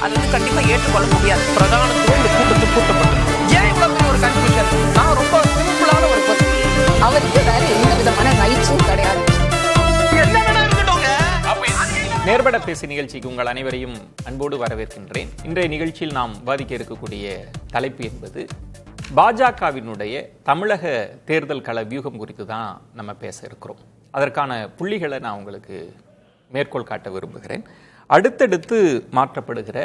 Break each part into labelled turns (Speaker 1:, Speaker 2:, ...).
Speaker 1: அது வந்து கண்டிப்பா ஏற்றுக்கொள்ள முடியாது. பிரதானத்துவம் இந்த கூட்டத்தில் கூட்டப்பட்டது. ஏன் இவ்வளவு பெரிய ஒரு கன்ஃபியூஷன்? நான் ரொம்ப சிம்பிளான ஒரு கொஸ்டின்.
Speaker 2: அவருக்கு வேற எந்த விதமான ரைட்ஸும் கிடையாது.
Speaker 3: நேர்பட பேசி நிகழ்ச்சிக்கு உங்கள் அனைவரையும் அன்போடு வரவேற்கின்றேன். இன்றைய நிகழ்ச்சியில் நாம் விவாதிக்க இருக்கக்கூடிய தலைப்பு என்பது பாஜகவினுடைய தமிழக தேர்தல் கள வியூகம் குறித்து தான் நம்ம பேச இருக்கிறோம். அதற்கான புள்ளிகளை நான் உங்களுக்கு மேற்கோள் காட்ட விரும்புகிறேன். அடுத்தடுத்து மாற்றப்படுகிற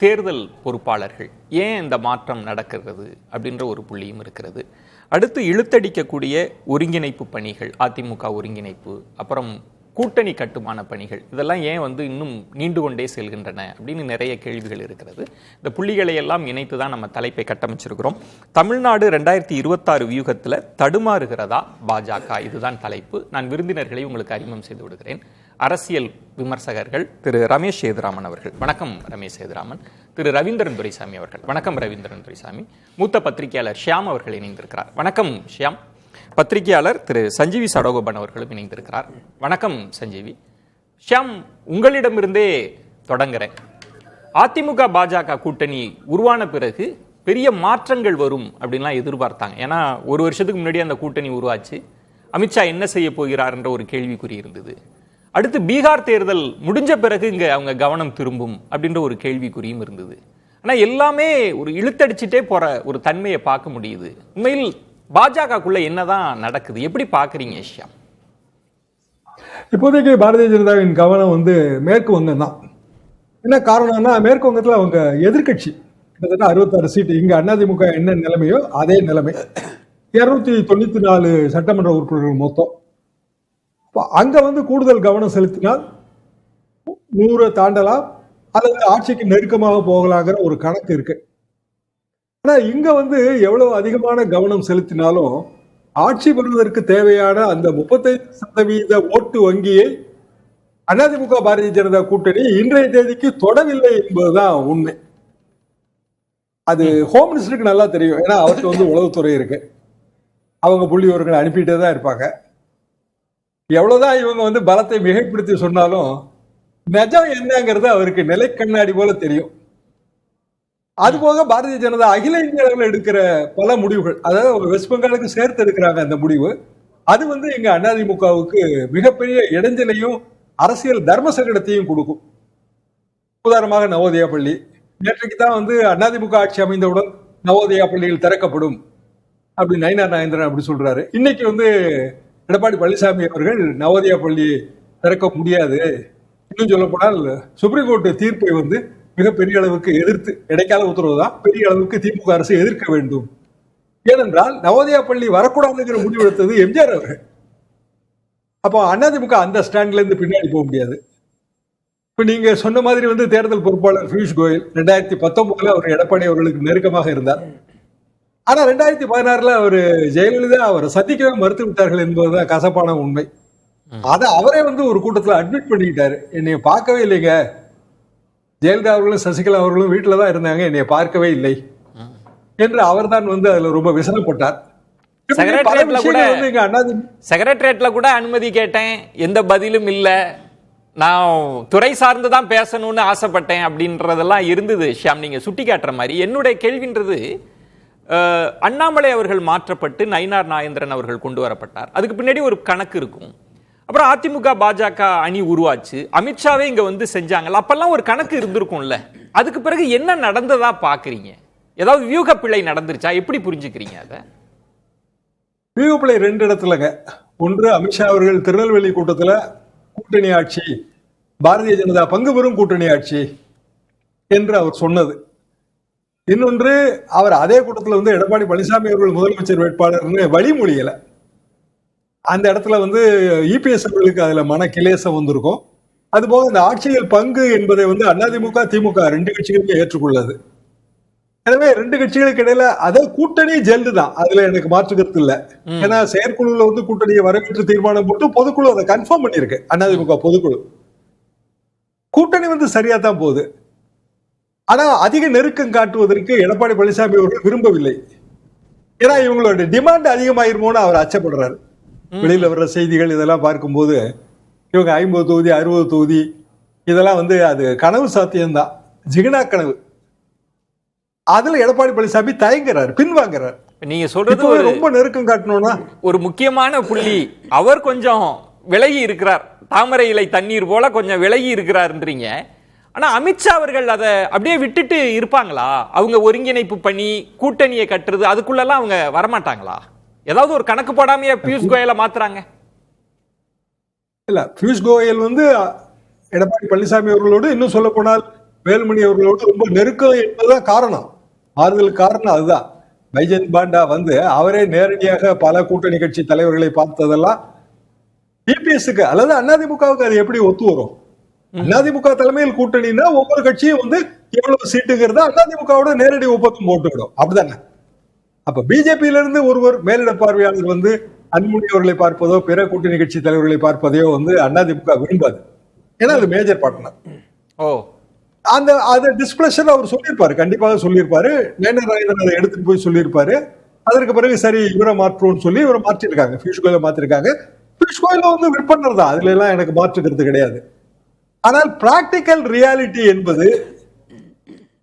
Speaker 3: தேர்தல் பொறுப்பாளர்கள் ஏன் இந்த மாற்றம் நடக்கிறது அப்படின்ற ஒரு புள்ளியும் இருக்கிறது. அடுத்து இழுத்தடிக்கக்கூடிய ஒருங்கிணைப்பு பணிகள், அதிமுக ஒருங்கிணைப்பு, அப்புறம் கூட்டணி கட்டுமான பணிகள், இதெல்லாம் ஏன் வந்து இன்னும் நீண்டு கொண்டே செல்கின்றன அப்படின்னு நிறைய கேள்விகள் இருக்கிறது. இந்த புள்ளிகளை எல்லாம் இணைத்து தான் நம்ம தலைப்பை கட்டமைச்சிருக்கிறோம். தமிழ்நாடு 2026 வியூகத்தில் தடுமாறுகிறதா பாஜக, இதுதான் தலைப்பு. நான் விருந்தினர்களை உங்களுக்கு அறிமுகம் செய்து விடுகிறேன். அரசியல் விமர்சகர்கள் திரு ரமேஷ் சேதுராமன் அவர்கள், வணக்கம் ரமேஷ் சேதுராமன். திரு ரவீந்திரன் துரைசாமி அவர்கள், வணக்கம் ரவீந்திரன் துரைசாமி. மூத்த பத்திரிகையாளர் ஷியாம் அவர்கள் இணைந்திருக்கிறார், வணக்கம் ஷியாம். பத்திரிகையாளர் திரு சஞ்சீவி சடோகோபன் அவர்களும் இணைந்திருக்கிறார், வணக்கம் சஞ்சீவி. ஷியாம், உங்களிடமிருந்தே தொடங்குறேன். அதிமுக பாஜக கூட்டணி உருவான பிறகு பெரிய மாற்றங்கள் வரும் அப்படின்லாம் எதிர்பார்த்தாங்க. ஏன்னா ஒரு வருஷத்துக்கு முன்னாடி அந்த கூட்டணி உருவாச்சு. அமித்ஷா என்ன செய்ய போகிறார் என்ற ஒரு கேள்விக்குறி இருந்தது. அடுத்து பீகார் தேர்தல் முடிஞ்ச பிறகு இங்க அவங்க கவனம் திரும்பும் அப்படின்ற ஒரு கேள்விக்குறியும் இருந்தது. ஆனா எல்லாமே ஒரு இழுத்தடிச்சுட்டே போற ஒரு தன்மையை பார்க்க முடியுது. உண்மையில் பாஜகக்குள்ள என்னதான் நடக்குது, எப்படி பாக்குறீங்க ஷியாம்?
Speaker 4: இப்போதைக்கு பாரதிய ஜனதாவின் கவனம் வந்து மேற்கு வங்கம் தான். என்ன காரணம்னா, மேற்கு வங்கத்தில் அவங்க எதிர்கட்சி கிட்டத்தட்ட 66 சீட்டு. இங்க அதிமுக என்ன நிலைமையோ அதே நிலைமை, 294 சட்டமன்ற உறுப்பினர்கள் மொத்தம். அங்க வந்து கூடுதல் கவனம் செலுத்தினால் 100 தாண்டலாம் அல்லது ஆட்சிக்கு நெருக்கமாக போகலாங்கிற ஒரு கணக்கு இருக்கு. ஆனா இங்க வந்து எவ்வளவு அதிகமான கவனம் செலுத்தினாலும் ஆட்சி பெறுவதற்கு தேவையான அந்த 35% ஓட்டு வங்கியை அதிமுக பாரதிய ஜனதா கூட்டணி இன்றைய தேதிக்கு தொடவில்லை என்பதுதான் உண்மை. அது ஹோம் மினிஸ்டருக்கு நல்லா தெரியும். ஏன்னா அவருக்கு வந்து உளவுத்துறை இருக்கு, அவங்க புள்ளி விவரங்களை அனுப்பிட்டே தான் இருப்பாங்க. எவ்வளவுதான் இவங்க வந்து பலத்தை மிகைப்படுத்தி சொன்னாலும் நிஜம் என்னங்கிறது அவருக்கு நிலை கண்ணாடி போல தெரியும். அதுபோக பாரதிய ஜனதா அகில இந்திய அளவில் எடுக்கிற பல முடிவுகள், அதாவது வெஸ்ட் பெங்காலுக்கு சேர்த்து எடுக்கிறாங்க அந்த முடிவு, அது வந்து இங்க அதிமுகவுக்கு மிகப்பெரிய இடைஞ்சலையும் அரசியல் தர்ம சங்கடத்தையும் கொடுக்கும். உதாரணமாக நவோதயா பள்ளி, நேற்றைக்கு தான் வந்து அதிமுக ஆட்சி அமைந்தவுடன் நவோதயா பள்ளிகள் திறக்கப்படும் அப்படி நயினார் நாகேந்திரன் அப்படி சொல்றாரு. இன்னைக்கு வந்து எடப்பாடி பழனிசாமி அவர்கள் நவோதயா பள்ளி திறக்க முடியாது, இன்னும் சொல்ல போனால் சுப்ரீம் கோர்ட் தீர்ப்பை வந்து மிகப்பெரிய அளவுக்கு எதிர்த்து, இடைக்கால உத்தரவு தான், பெரிய அளவுக்கு திமுக அரசு எதிர்க்க வேண்டும். ஏனென்றால் நவோதயா பள்ளி வரக்கூடாதுங்கிற முடிவு எடுத்தது எம்ஜிஆர் அவர்கள். அப்போ அதிமுக அந்த ஸ்டாண்ட்ல இருந்து பின்னாடி போக முடியாது. இப்ப நீங்க சொன்ன மாதிரி வந்து தேர்தல் பொறுப்பாளர் பியூஷ் கோயல் 2019 அவர் எடப்பாடி அவர்களுக்கு நெருக்கமாக இருந்தார். ஆனா 2016 அவர் ஜெயலலிதா அவரை சந்திக்கவே மறுத்து விட்டார்கள் என்பதுதான் கசப்பான உண்மை. அதை அவரே வந்து ஒரு கூட்டத்தில் அட்மிட் பண்ணிக்கிட்டாரு. என்னைய பார்க்கவே இல்லைங்க, ஜெயலலிதா அவர்களும் சசிகலா அவர்களும் வீட்டில தான் இருந்தாங்க, என்னைய பார்க்கவே இல்லை என்று அவர் தான் வந்து அதுல ரொம்ப விசனப்பட்டார்.
Speaker 3: செக்ரட்டரியேட்ல கூட அனுமதி கேட்டேன், எந்த பதிலும் இல்ல, நான் துறை சார்ந்துதான் பேசணும்னு ஆசைப்பட்டேன் அப்படின்றதெல்லாம் இருந்தது. ஷியாம், நீங்க சுட்டி காட்டுற மாதிரி என்னுடைய கேள்வின்றது, அண்ணாமலை அவர்கள் மாற்றப்பட்டு நயினார் நாகேந்திரன் அவர்கள் கொண்டு வரப்பட்டார். அதுக்கு பின்னாடி ஒரு கணக்கு இருக்கும். அப்புறம் அதிமுக பாஜக அணி உருவாச்சு, அமித்ஷாவே இங்க வந்து செஞ்சாங்கல்ல, அப்பெல்லாம் ஒரு கணக்கு இருந்திருக்கும்ல. அதுக்கு பிறகு என்ன நடந்ததா பாக்குறீங்க? ஏதாவது வியூக பிழை நடந்துருச்சா, எப்படி புரிஞ்சுக்கிறீங்க அதை?
Speaker 4: வியூக பிழை 2 இடத்துலங்க. ஒன்று, அமித்ஷா அவர்கள் திருநெல்வேலி கூட்டத்துல கூட்டணி ஆட்சி, பாரதிய ஜனதா பங்கு பெறும் கூட்டணி ஆட்சி என்று அவர் சொன்னது. இன்னொன்று, அவர் அதே கூட்டத்தில் வந்து எடப்பாடி பழனிசாமி அவர்கள் முதலமைச்சர் வேட்பாளர்னு வழிமொழியல. அந்த இடத்துல வந்து இபிஎஸ் அவர்களுக்கு அதுல மன கிளேசம் வந்திருக்கும். அதுபோக இந்த ஆட்சியில் பங்கு என்பதை வந்து அதிமுக திமுக 2 கட்சிகளுக்கு ஏற்றுக்கொள்ளது. எனவே 2 கட்சிகளுக்கு இடையில அதே கூட்டணி ஜெல்டு தான், அதுல எனக்கு மாற்று கருத்து இல்ல. ஏன்னா செயற்குழுல வந்து கூட்டணியை வரவேற்று தீர்மானம் போட்டு பொதுக்குழு அதை கன்ஃபார்ம் பண்ணிருக்கு. அதிமுக பொதுக்குழு கூட்டணி வந்து சரியா தான் போகுது. ஆனா அதிக நெருக்கம் காட்டுவதற்கு எடப்பாடி பழனிசாமி அவர்கள் விரும்பவில்லை. ஏன்னா இவங்களோட டிமாண்ட் அதிகமாயிருமோன்னு அவர் அச்சப்படுறாரு. வெளியில வர்ற செய்திகள் இதெல்லாம் பார்க்கும்போது இவங்க 50 தொகுதி 60 தொகுதி இதெல்லாம் வந்து அது கனவு சாத்தியம்தான். ஜிகினா கனவு. அதுல எடப்பாடி பழனிசாமி தயங்குறாரு, பின்வாங்குறாரு.
Speaker 3: நீங்க சொல்றது
Speaker 4: ரொம்ப நெருக்கம் காட்டணும்னா
Speaker 3: ஒரு முக்கியமான புள்ளி. அவர் கொஞ்சம் விலகி இருக்கிறார், தாமரை இலை தண்ணீர் போல கொஞ்சம் விலகி இருக்கிறார்ன்றீங்க. ஆனா அமித்ஷா அவர்கள் அதை அப்படியே விட்டுட்டு இருப்பாங்களா? அவங்க ஒருங்கிணைப்பு பண்ணி கூட்டணியை கட்டுறது அதுக்குள்ளெல்லாம் அவங்க வரமாட்டாங்களா? ஏதாவது ஒரு கணக்கு போடாமையே பியூஷ் கோயலை மாத்துறாங்க.
Speaker 4: இல்ல, பியூஷ் கோயல் எடப்பாடி பழனிசாமி அவர்களோடு, இன்னும் சொல்ல போனால் வேலுமணி அவர்களோடு ரொம்ப நெருக்கம் என்பதுதான் காரணம். ஆறுதல் காரணம் அதுதான். பைஜெயந்த் பாண்டா அவரே நேரடியாக பல கூட்டணி கட்சி தலைவர்களை பார்த்ததெல்லாம் டிபிஎஸ்க்கு அல்லது அதிமுகவுக்கு அது எப்படி ஒத்து வரும்? அதிமுக தலைமையில் கூட்டணினா ஒவ்வொரு கட்சியும் எவ்வளவு சீட்டுங்கிறத அதிமுகவோட நேரடி ஒப்பந்தம் போட்டுக்கிடும், அப்படிதானே? அப்ப பிஜேபியில இருந்து ஒருவர் மேலிட பார்வையாளர் அன்புமணி அவர்களை பார்ப்பதோ பிற கூட்டணி கட்சி தலைவர்களை பார்ப்பதையோ அதிமுக விரும்பாது. ஏன்னா அது மேஜர் பார்ட்னர். அந்த டிஸ்பிளஷர் அவர் சொல்லியிருப்பாரு, கண்டிப்பாக சொல்லியிருப்பாரு. நேனராயன் அதை எடுத்துட்டு போய் சொல்லியிருப்பாரு. அதற்கு பிறகு சரி இவரை மாற்றோம்னு சொல்லி இவரை மாற்றிருக்காங்க, பியூஷ் கோயலை மாற்றிருக்காங்க. பியூஷ் கோயல் விற்பனர் தான், அதுல எல்லாம் எனக்கு மாற்றுக்கிறது கிடையாது. ஆனால் பிராக்டிக்கல் ரியாலிட்டி என்பது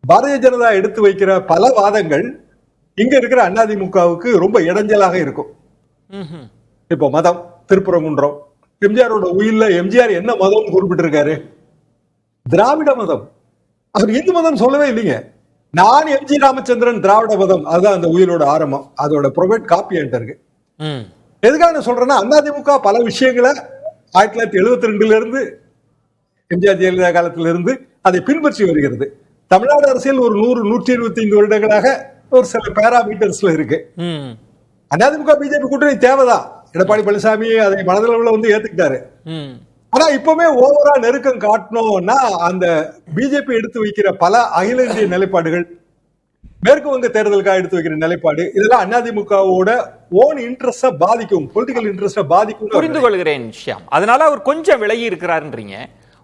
Speaker 4: பாரதிய ஜனதா எடுத்து வைக்கிற பல வாதங்கள் இங்க இருக்கிற அதிமுகவுக்கு ரொம்ப இடைஞ்சலாக இருக்கும். இப்போ மதம், திருப்பரங்குன்றம், எம்ஜிஆரோட உயில்ல எம்ஜிஆர் என்ன மதம் குறிப்பிட்டிருக்காரு? திராவிட மதம். அவர் இந்து மதம் சொல்லவே இல்லைங்க. நான் எம்ஜி ராமச்சந்திரன் திராவிட மதம், அதுதான் அந்த உயிரோட ஆரம்பம். அதோட ப்ரொவைட் காப்பி என்கிட்ட இருக்கு. எதுக்காக நான் சொல்றேன்னா, அதிமுக பல விஷயங்களை 1972 இருந்து எம்ஜிஆர் ஜெயலலிதா காலத்திலிருந்து அதை பின்பற்றி வருகிறது. தமிழ்நாடு அரசியல் ஒரு 100-125 வருடங்களாக ஒரு சில பேராமீட்டர்ஸ்ல இருக்கு. அதிமுக பிஜேபி கூட்டணி தேவைதான். எடப்பாடி பழனிசாமி அதை மனதளவுல ஏத்துக்கிட்டாரு. ஆனா இப்பவுமே ஓவரா நெருக்கம் காட்டணும்னா அந்த பிஜேபி எடுத்து வைக்கிற பல அகில இந்திய நிலைப்பாடுகள், மேற்கு வங்க தேர்தலுக்காக எடுத்து வைக்கிற நிலைப்பாடு, இதெல்லாம் அதிமுகவோட ஓன் இன்ட்ரெஸ்ட பாதிக்கும், பொலிட்டிக்கல் இன்ட்ரெஸ்ட பாதிக்கும்.
Speaker 3: புரிந்து கொள்கிறேன் ஷியாம். அதனால அவர் கொஞ்சம் விலகி இருக்கிறாருன்றீங்க.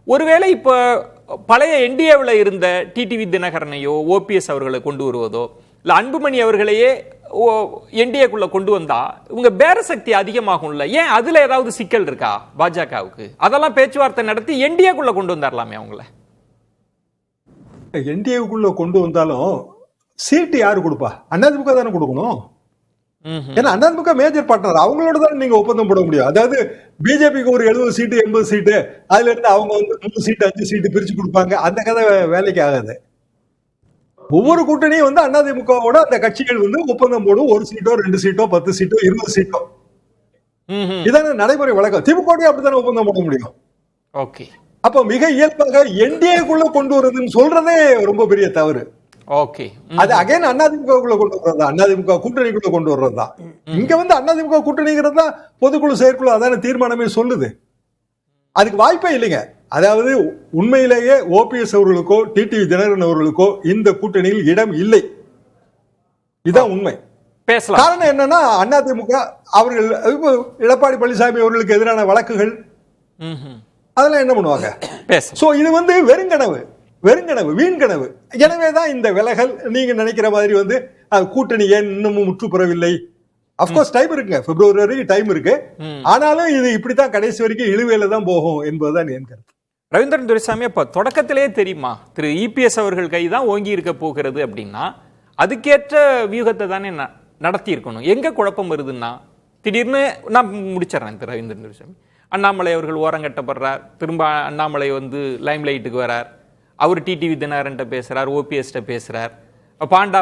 Speaker 3: ஒருவேளை இப்ப பழைய என்டிஏவில் இருந்த டிடிவி தினகரனையோ ஓபிஎஸ் அவர்களை கொண்டு வருவதோ இல்ல அன்புமணி அவர்களையே என்டிஏக்குள்ள கொண்டு வந்தா உங்க பேர சக்தி அதிகமாகும்ல? ஏன் அதுல ஏதாவது சிக்கல் இருக்கா பாஜகவுக்கு? அதெல்லாம் பேச்சுவார்த்தை நடத்தி என்டிஏக்குள்ள கொண்டு வந்தாரலாமே அவங்கள.
Speaker 4: என்டிஏக்குள்ள கொண்டு வந்தாலும் சீட்டு யாரு கொடுப்பா? அதிமுக தானே கொடுக்கணும். ஏன்னா அதிமுக மேஜர் பார்ட்னர், அவங்களோட தான் நீங்க ஒப்பந்தம் போட முடியும். அதாவது பிஜேபிக்கு ஒரு 70 சீட்டு 80 சீட்டு, அதுல இருந்து அவங்க 3 சீட்டு 5 சீட்டு பிரிச்சு கொடுப்பாங்க, அந்த கதை வேலைக்கு ஆகாது. ஒவ்வொரு கூட்டணியும் அதிமுகவோட அந்த கட்சிகள் ஒப்பந்தம் போடும். 1 சீட்டோ 2 சீட்டோ 10 சீட்டோ 20 சீட்டோ, இதான நடைமுறை வழக்கம். திமுக அப்படித்தானே ஒப்பந்தம் போட முடியும்.
Speaker 3: ஓகே,
Speaker 4: அப்ப மிக இயல்பாக என்டிஏக்குள்ள கொண்டு வருதுன்னு சொல்றதே ரொம்ப பெரிய தவறு.
Speaker 3: ஓகே,
Speaker 4: அது அகைன் அதிமுகக்குள்ள கொண்டு வர்றதா, அதிமுக கூட்டணிக்குள்ள கொண்டு வர்றதா. இங்க அதிமுக கூட்டணிங்கிறது தான் பொதுக்குழு செயற்குழு அதான தீர்மானமே சொல்லுது. அதுக்கு வாய்ப்பே இல்லைங்க. அதாவது உண்மையிலேயே ஓபிஎஸ் அவர்களுக்கோ டிடிவி தினகரன் அவர்களுக்கோ இந்த கூட்டணியில் இடம் இல்லை, இதுதான் உண்மை. காரணம் என்னன்னா, அதிமுக அவர்கள் எடப்பாடி பழனிசாமி அவர்களுக்கு எதிரான வழக்குகள் அதெல்லாம் என்ன பண்ணுவாங்க? சோ இது வெறுங்கனவு, வீண் கனவு. எனவேதான் இந்த விலகல். நீங்க நினைக்கிற மாதிரி கூட்டணி ஏன் இன்னமும் முற்றுப்பெறவில்லை? அப்கோர்ஸ் டைம் இருக்குங்க, பிப்ரவரி வரைக்கும் டைம் இருக்கு. ஆனாலும் இது இப்படித்தான் கடைசி வரைக்கும் இழுவையில தான் போகும் என்பதுதான் என் கருத்து.
Speaker 3: ரவீந்திரன் துரைசாமி, அப்ப தொடக்கத்திலேயே தெரியுமா திரு இபிஎஸ் அவர்கள் கைதான் ஓங்கி இருக்க போகிறது அப்படின்னா அதுக்கேற்ற வியூகத்தை தானே நடத்தி இருக்கணும். எங்க குழப்பம் வருதுன்னா, திடீர்னு நான் முடிச்சிடறேன் திரு ரவீந்திரன் துரைசாமி. அண்ணாமலை அவர்கள் ஓரங்கட்டப்படுறார், திரும்ப அண்ணாமலை லைம் லைட்டுக்கு வரார். அவர் டிடிவி தினகரன்ட்ட பேசுறார், ஓபிஎஸ்ட்ட பேசுறார், பாண்டா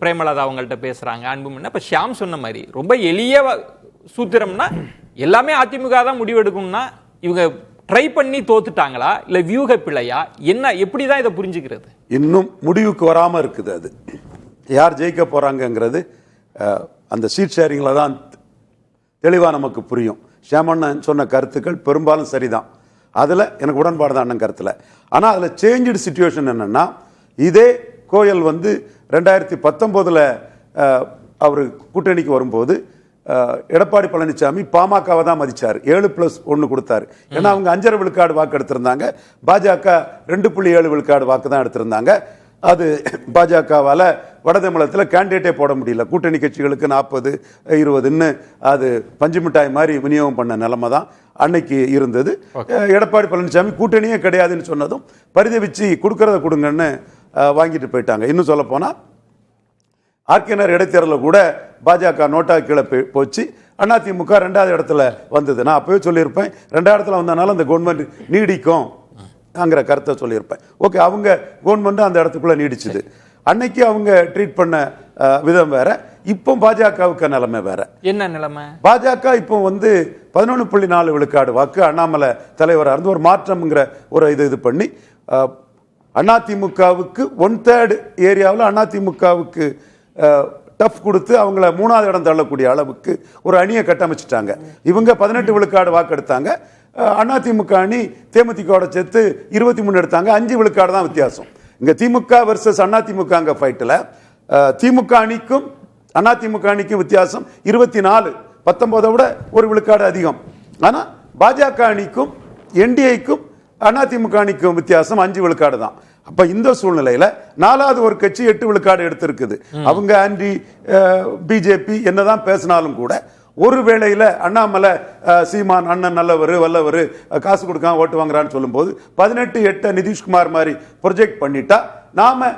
Speaker 3: பிரேமலதா அவங்கள்ட்ட பேசுறாங்க, அன்புமணி. அப்ப ஷியாம் சொன்ன மாதிரி ரொம்ப எளிய சூத்திரம்னா எல்லாமே அதிமுக தான் முடிவெடுக்கும்னா இவங்க ட்ரை பண்ணி தோத்துட்டாங்களா இல்ல வியூக பிழையா என்ன? எப்படிதான் இதை புரிஞ்சுக்கிறது?
Speaker 5: இன்னும் முடிவுக்கு வராம இருக்குது. அது யார் ஜெயிக்க போறாங்கிறது அந்த சீட் ஷேரிங்ல தான் தெளிவா நமக்கு புரியும். ஷியாமண்ணன் சொன்ன கருத்துக்கள் பெரும்பாலும் சரிதான், அதுல எனக்கு உடன்பாடு தான் அண்ணன் கருத்துல. ஆனா அதுல சேஞ்சு சிச்சுவேஷன் என்னன்னா, இதே கோயல் 2019 அவர் கூட்டணிக்கு வரும்போது எடப்பாடி பழனிசாமி பாமகவை தான் மதிச்சார், 7+1 கொடுத்தாரு. ஏன்னா அவங்க 5.5 விழுக்காடு வாக்கு எடுத்திருந்தாங்க, பாஜக 2.7 விழுக்காடு வாக்கு தான் எடுத்திருந்தாங்க. அது பாஜகவால வட தமிழகத்தில் கேண்டிடேட்டே போட முடியல. கூட்டணி கட்சிகளுக்கு 40-20ன்னு அது பஞ்சு மிட்டாய் மாதிரி விநியோகம் பண்ண நிலைமை தான் அன்னைக்கு இருந்தது. எடப்பாடி பழனிசாமி கூட்டணியே கிடையாதுன்னு சொன்னதும் பரிதவிச்சு கொடுக்கறத கொடுங்கன்னு வாங்கிட்டு போயிட்டாங்க. இன்னும் சொல்ல போனா ஆர்கேனர் இடைத்தேர்தலில் கூட பாஜக நோட்டா கீழே போச்சு. அதிமுக 2வது இடத்துல வந்தது. நான் அப்பவே சொல்லியிருப்பேன், 2வது இடத்துல வந்தனால அந்த கவர்மெண்ட் நீடிக்கும் அங்கிற கருத்தை சொல்லியிருப்பேன். ஓகே, அவங்க கவர்மெண்ட் அந்த இடத்துக்குள்ள நீடிச்சுது. அன்னைக்கு அவங்க ட்ரீட் பண்ண விதம் வேற. இப்போ பாஜகவுக்கு நிலைமை வேற.
Speaker 3: என்ன நிலைமை?
Speaker 5: பாஜக இப்போ 11.4 விழுக்காடு வாக்கு அண்ணாமலை தலைவராக இருந்து ஒரு மாற்றம்ங்கிற ஒரு இது பண்ணி அதிமுகவுக்கு 1/3 ஏரியாவில் அதிமுகவுக்கு டஃப் கொடுத்து அவங்கள 3வது இடம் தள்ளக்கூடிய அளவுக்கு ஒரு அணியை கட்டமைச்சிட்டாங்க. இவங்க 18 விழுக்காடு வாக்கு எடுத்தாங்க. அதிமுக அணி தேமுதிகவோட சேர்த்து 23 எடுத்தாங்க. 5 விழுக்காடு தான் வித்தியாசம். இங்க திமுக வெர்சஸ் அதிமுக ஃபைட்டில் திமுக அணிக்கும் அதிமுக அணிக்கும் வித்தியாசம் 24, 19 விட ஒரு விழுக்காடு அதிகம். ஆனா பாஜக அணிக்கும் என்டிஏக்கும் அதிமுக அணிக்கும் வித்தியாசம் 5 விழுக்காடு தான். அப்ப இந்த சூழ்நிலையில 4வது ஒரு கட்சி 8 விழுக்காடு எடுத்திருக்குது. அவங்க ஆன்டி பிஜேபி என்னதான் பேசினாலும் கூட ஒரு வேளையில அண்ணாமலை சீமான் அண்ணன் நல்லவர் வல்லவர் காசு கொடுக்காம ஓட்டு வாங்குறான்னு சொல்லும் போது 18-8 நிதிஷ்குமார் மாதிரி ப்ரொஜெக்ட் பண்ணிட்டா நாம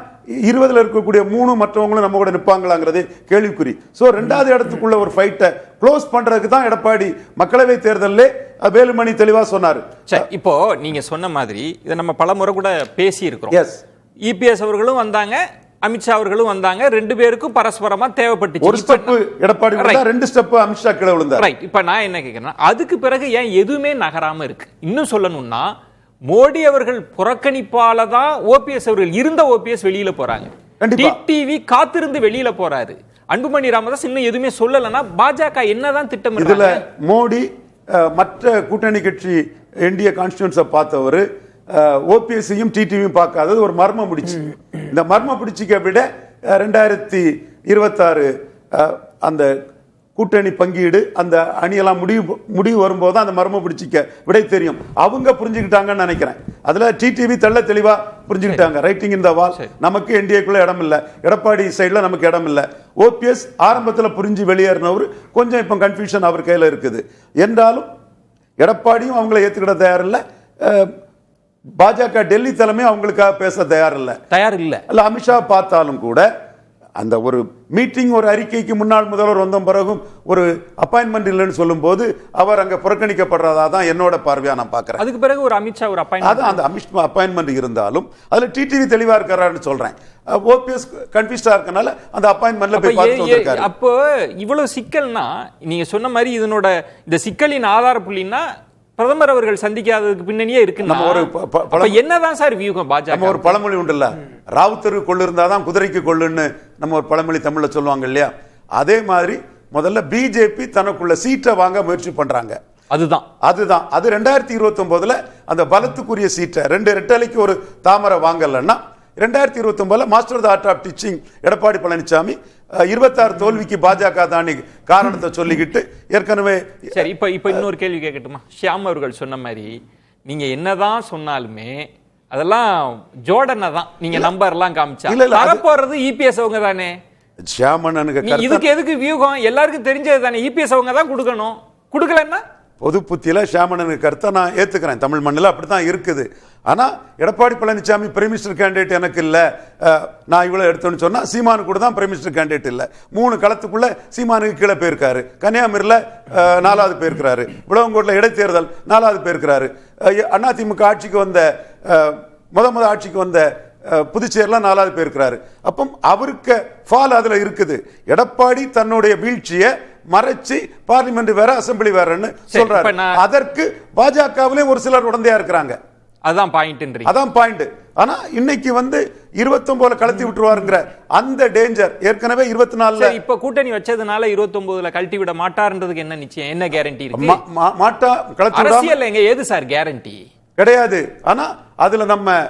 Speaker 5: 20ல் இருக்கக்கூடிய 3 மற்றவங்களும் நம்ம கூட நிற்பாங்களாங்கிறதே கேள்விக்குறி. சோ 2வது இடத்துக்குள்ள ஒரு ஃபைட்டை க்ளோஸ் பண்றதுக்கு தான் எடப்பாடி மக்களவை தேர்தலிலே வேலுமணி தெளிவா சொன்னாரு.
Speaker 3: இப்போ நீங்க சொன்ன மாதிரி இதை நம்ம பல முறை கூட பேசி இருக்கிறோம்.
Speaker 5: எஸ்,
Speaker 3: இபிஎஸ் அவர்களும் வந்தாங்க, அமித்ஷா அவர்களும் வந்தாங்க. 2 பேருக்கும் பரஸ்பரமா தேவைப்பட்டுச்சு.
Speaker 5: ஒரு ஸ்டெப் எடப்பாடி விழுந்தா, 2 ஸ்டெப் அமித்ஷா கீழே விழுந்தார்.
Speaker 3: ரைட். இப்ப நான் என்ன கேக்குறேன்னா, அதுக்கு பிறகு ஏன் எதுவுமே நகராம இருக்கு? இன்னும் சொல்லணும்னா, மோடி அவர்கள் புறக்கணிப்பால தான் ஓபிஎஸ் அவர்கள் இருந்த ஓபிஎஸ் வெளியில போறாங்க. டிடிவி காத்திருந்து வெளியில போறாரு. அன்புமணி ராமதாஸ் இன்னும் எதுவுமே சொல்லலன்னா பாஜக என்னதான் திட்டம்?
Speaker 5: இதுல மோடி மற்ற கூட்டணி கட்சி என்டிஏ கான்ஸ்டிடியூன்ஸை பார்த்தவர் ஓபிஎஸ்ஸையும் டிடிவியும் பார்க்காதது ஒரு மர்ம முடிச்சு. இந்த மர்ம பிடிச்சிக்க விட 2026 அந்த கூட்டணி பங்கீடு அந்த அணியெல்லாம் முடிவு வரும்போது அந்த மர்ம பிடிச்சிக்க விடை தெரியும். அவங்க புரிஞ்சுக்கிட்டாங்கன்னு நினைக்கிறேன். அதுல டிடிவி தெளிவா புரிஞ்சுக்கிட்டாங்க. ரைட்டிங் இந்த வால், நமக்கு என்டிஏக்குள்ள இடம் இல்ல, எடப்பாடி சைடுல நமக்கு இடம் இல்ல. ஓபிஎஸ் ஆரம்பத்தில் புரிஞ்சு வெளியேறினவர் கொஞ்சம் இப்ப கன்ஃபியூஷன் அவர் கையில இருக்குது. என்றாலும் எடப்பாடியும் அவங்களை ஏத்துக்கிட தயார் இல்ல, பாஜக டெல்லி தலைமை அவங்களுக்காக பேச தயார் இல்ல. அமித்ஷா பார்த்தாலும் கூட அந்த ஒரு மீட்டிங் ஒரு அறிக்கைக்கு முன்னாள் முதல்வர் வந்த பிறகும் ஒரு அப்பாயின்மெண்ட் இல்லைன்னு சொல்லும் போது அவர் அங்க புறக்கணிக்கப்படுறதா தான் என்னோட பார்வையா நான் பார்க்கிறேன்.
Speaker 3: அதுக்கு பிறகு ஒரு அமித்ஷா ஒரு அப்பாயின்மெண்ட்,
Speaker 5: அந்த அப்பாயின்மெண்ட் இருந்தாலும் அதுல டிடிவி தெளிவா இருக்காருன்னு சொல்றேன். ஓபிஎஸ் கன்ஃபியூஸ்டா இருக்கனால அந்த அப்பாயின்மெண்ட்ல போய் பார்த்து வந்திருக்காரு.
Speaker 3: அப்போ இவ்வளவு சிக்கல்னா நீங்க சொன்ன மாதிரி இதனோட இந்த சிக்கலின் ஆதார புள்ளினா பிரதமர் அவர்கள் சந்திக்காததுக்கு பின்னணியே இருக்கு. என்னதான் சார் வியூகம் பாஜக?
Speaker 5: நம்ம ஒரு பழமொழி உண்டுல்ல, ராவுத்தருக்கு கொள்ளு இருந்தாதான் குதிரைக்கு கொள்ளுன்னு நம்ம ஒரு பழமொழி தமிழ்ல சொல்லுவாங்க இல்லையா? அதே மாதிரி முதல்ல பிஜேபி தனக்குள்ள சீட்டை வாங்க முயற்சி பண்றாங்க. அதுதான் அது 2029 அந்த பலத்துக்குரிய சீட்டை 2 ரெட்டலைக்கு ஒரு தாமரை வாங்கலன்னா 2029 master art of teaching Edappadi Palaniswami 26 தோல்விக்கு பாஜக தானி காரணத்தை சொல்லிக்கிட்டு ஏற்கனவே.
Speaker 3: சரி, இப்ப இன்னொரு கேள்வி கேட்கட்டுமா? ஷியாம் அவர்கள் சொன்ன மாதிரி நீங்க என்னதான் சொன்னாலுமே அதெல்லாம் ஜோடனை தான். நீங்க நம்பர் எல்லாம் காமிச்சா போறது இபிஎஸ் அவங்க தானே. இதுக்கு எதுக்கு வியூகம்? எல்லாருக்கும் தெரிஞ்சது தானே, இபிஎஸ் அவங்க தான் கொடுக்கணும். கொடுக்கலன்னா
Speaker 5: பொது புத்தியில ஷியாமணனுக்கு கருத்தை நான் ஏத்துக்கிறேன். தமிழ் மண்ணில் அப்படித்தான் இருக்குது. ஆனா Edappadi Palaniswami prime minister candidate எனக்கு இல்ல, நான் இவ்வளவு எடுத்தோன்னு சொன்னா சீமானு கூட தான் பிரைம் மினிஸ்டர் கேண்டிடேட் இல்ல. 3 களத்துக்குள்ள சீமானுக்கு கீழே போயிருக்காரு. கன்னியாகுமரியில 4வது போயிருக்கிறாரு. விளவங்கோட்டில் இடைத்தேர்தல் 4வது போயிருக்கிறாரு. அதிமுக ஆட்சிக்கு வந்த முத ஆட்சிக்கு வந்த புதுச்சேரியில் 4வது போயிருக்கிறாரு. அப்போ அவருக்கு ஃபால் அதுல இருக்குது. எடப்பாடி தன்னுடைய வீழ்ச்சியை மறைச்சு பார்லிமெண்ட் வேற அசெம்பிளி வேறன்னு சொல்றாரு. அதற்கு பாஜகவிலே ஒரு சிலர் உடந்தையா இருக்கிறாங்க.
Speaker 3: அதான்
Speaker 5: பாயிண்ட். ஆனா இன்னைக்கு 29 கழட்டி விட்டுருவாருங்கிற அந்த டேஞ்சர் ஏற்கனவே 24
Speaker 3: இப்ப கூட்டணி வச்சதுனால 29 கழட்டி விட மாட்டார்ன்றதுக்கு என்ன நிச்சயம், என்ன கேரண்டி இருக்கு?
Speaker 5: மாட்டா கழட்டி
Speaker 3: அரசியல் எங்க ஏது சார் கேரண்டி
Speaker 5: கிடையாது. ஆனா அதுல நம்ம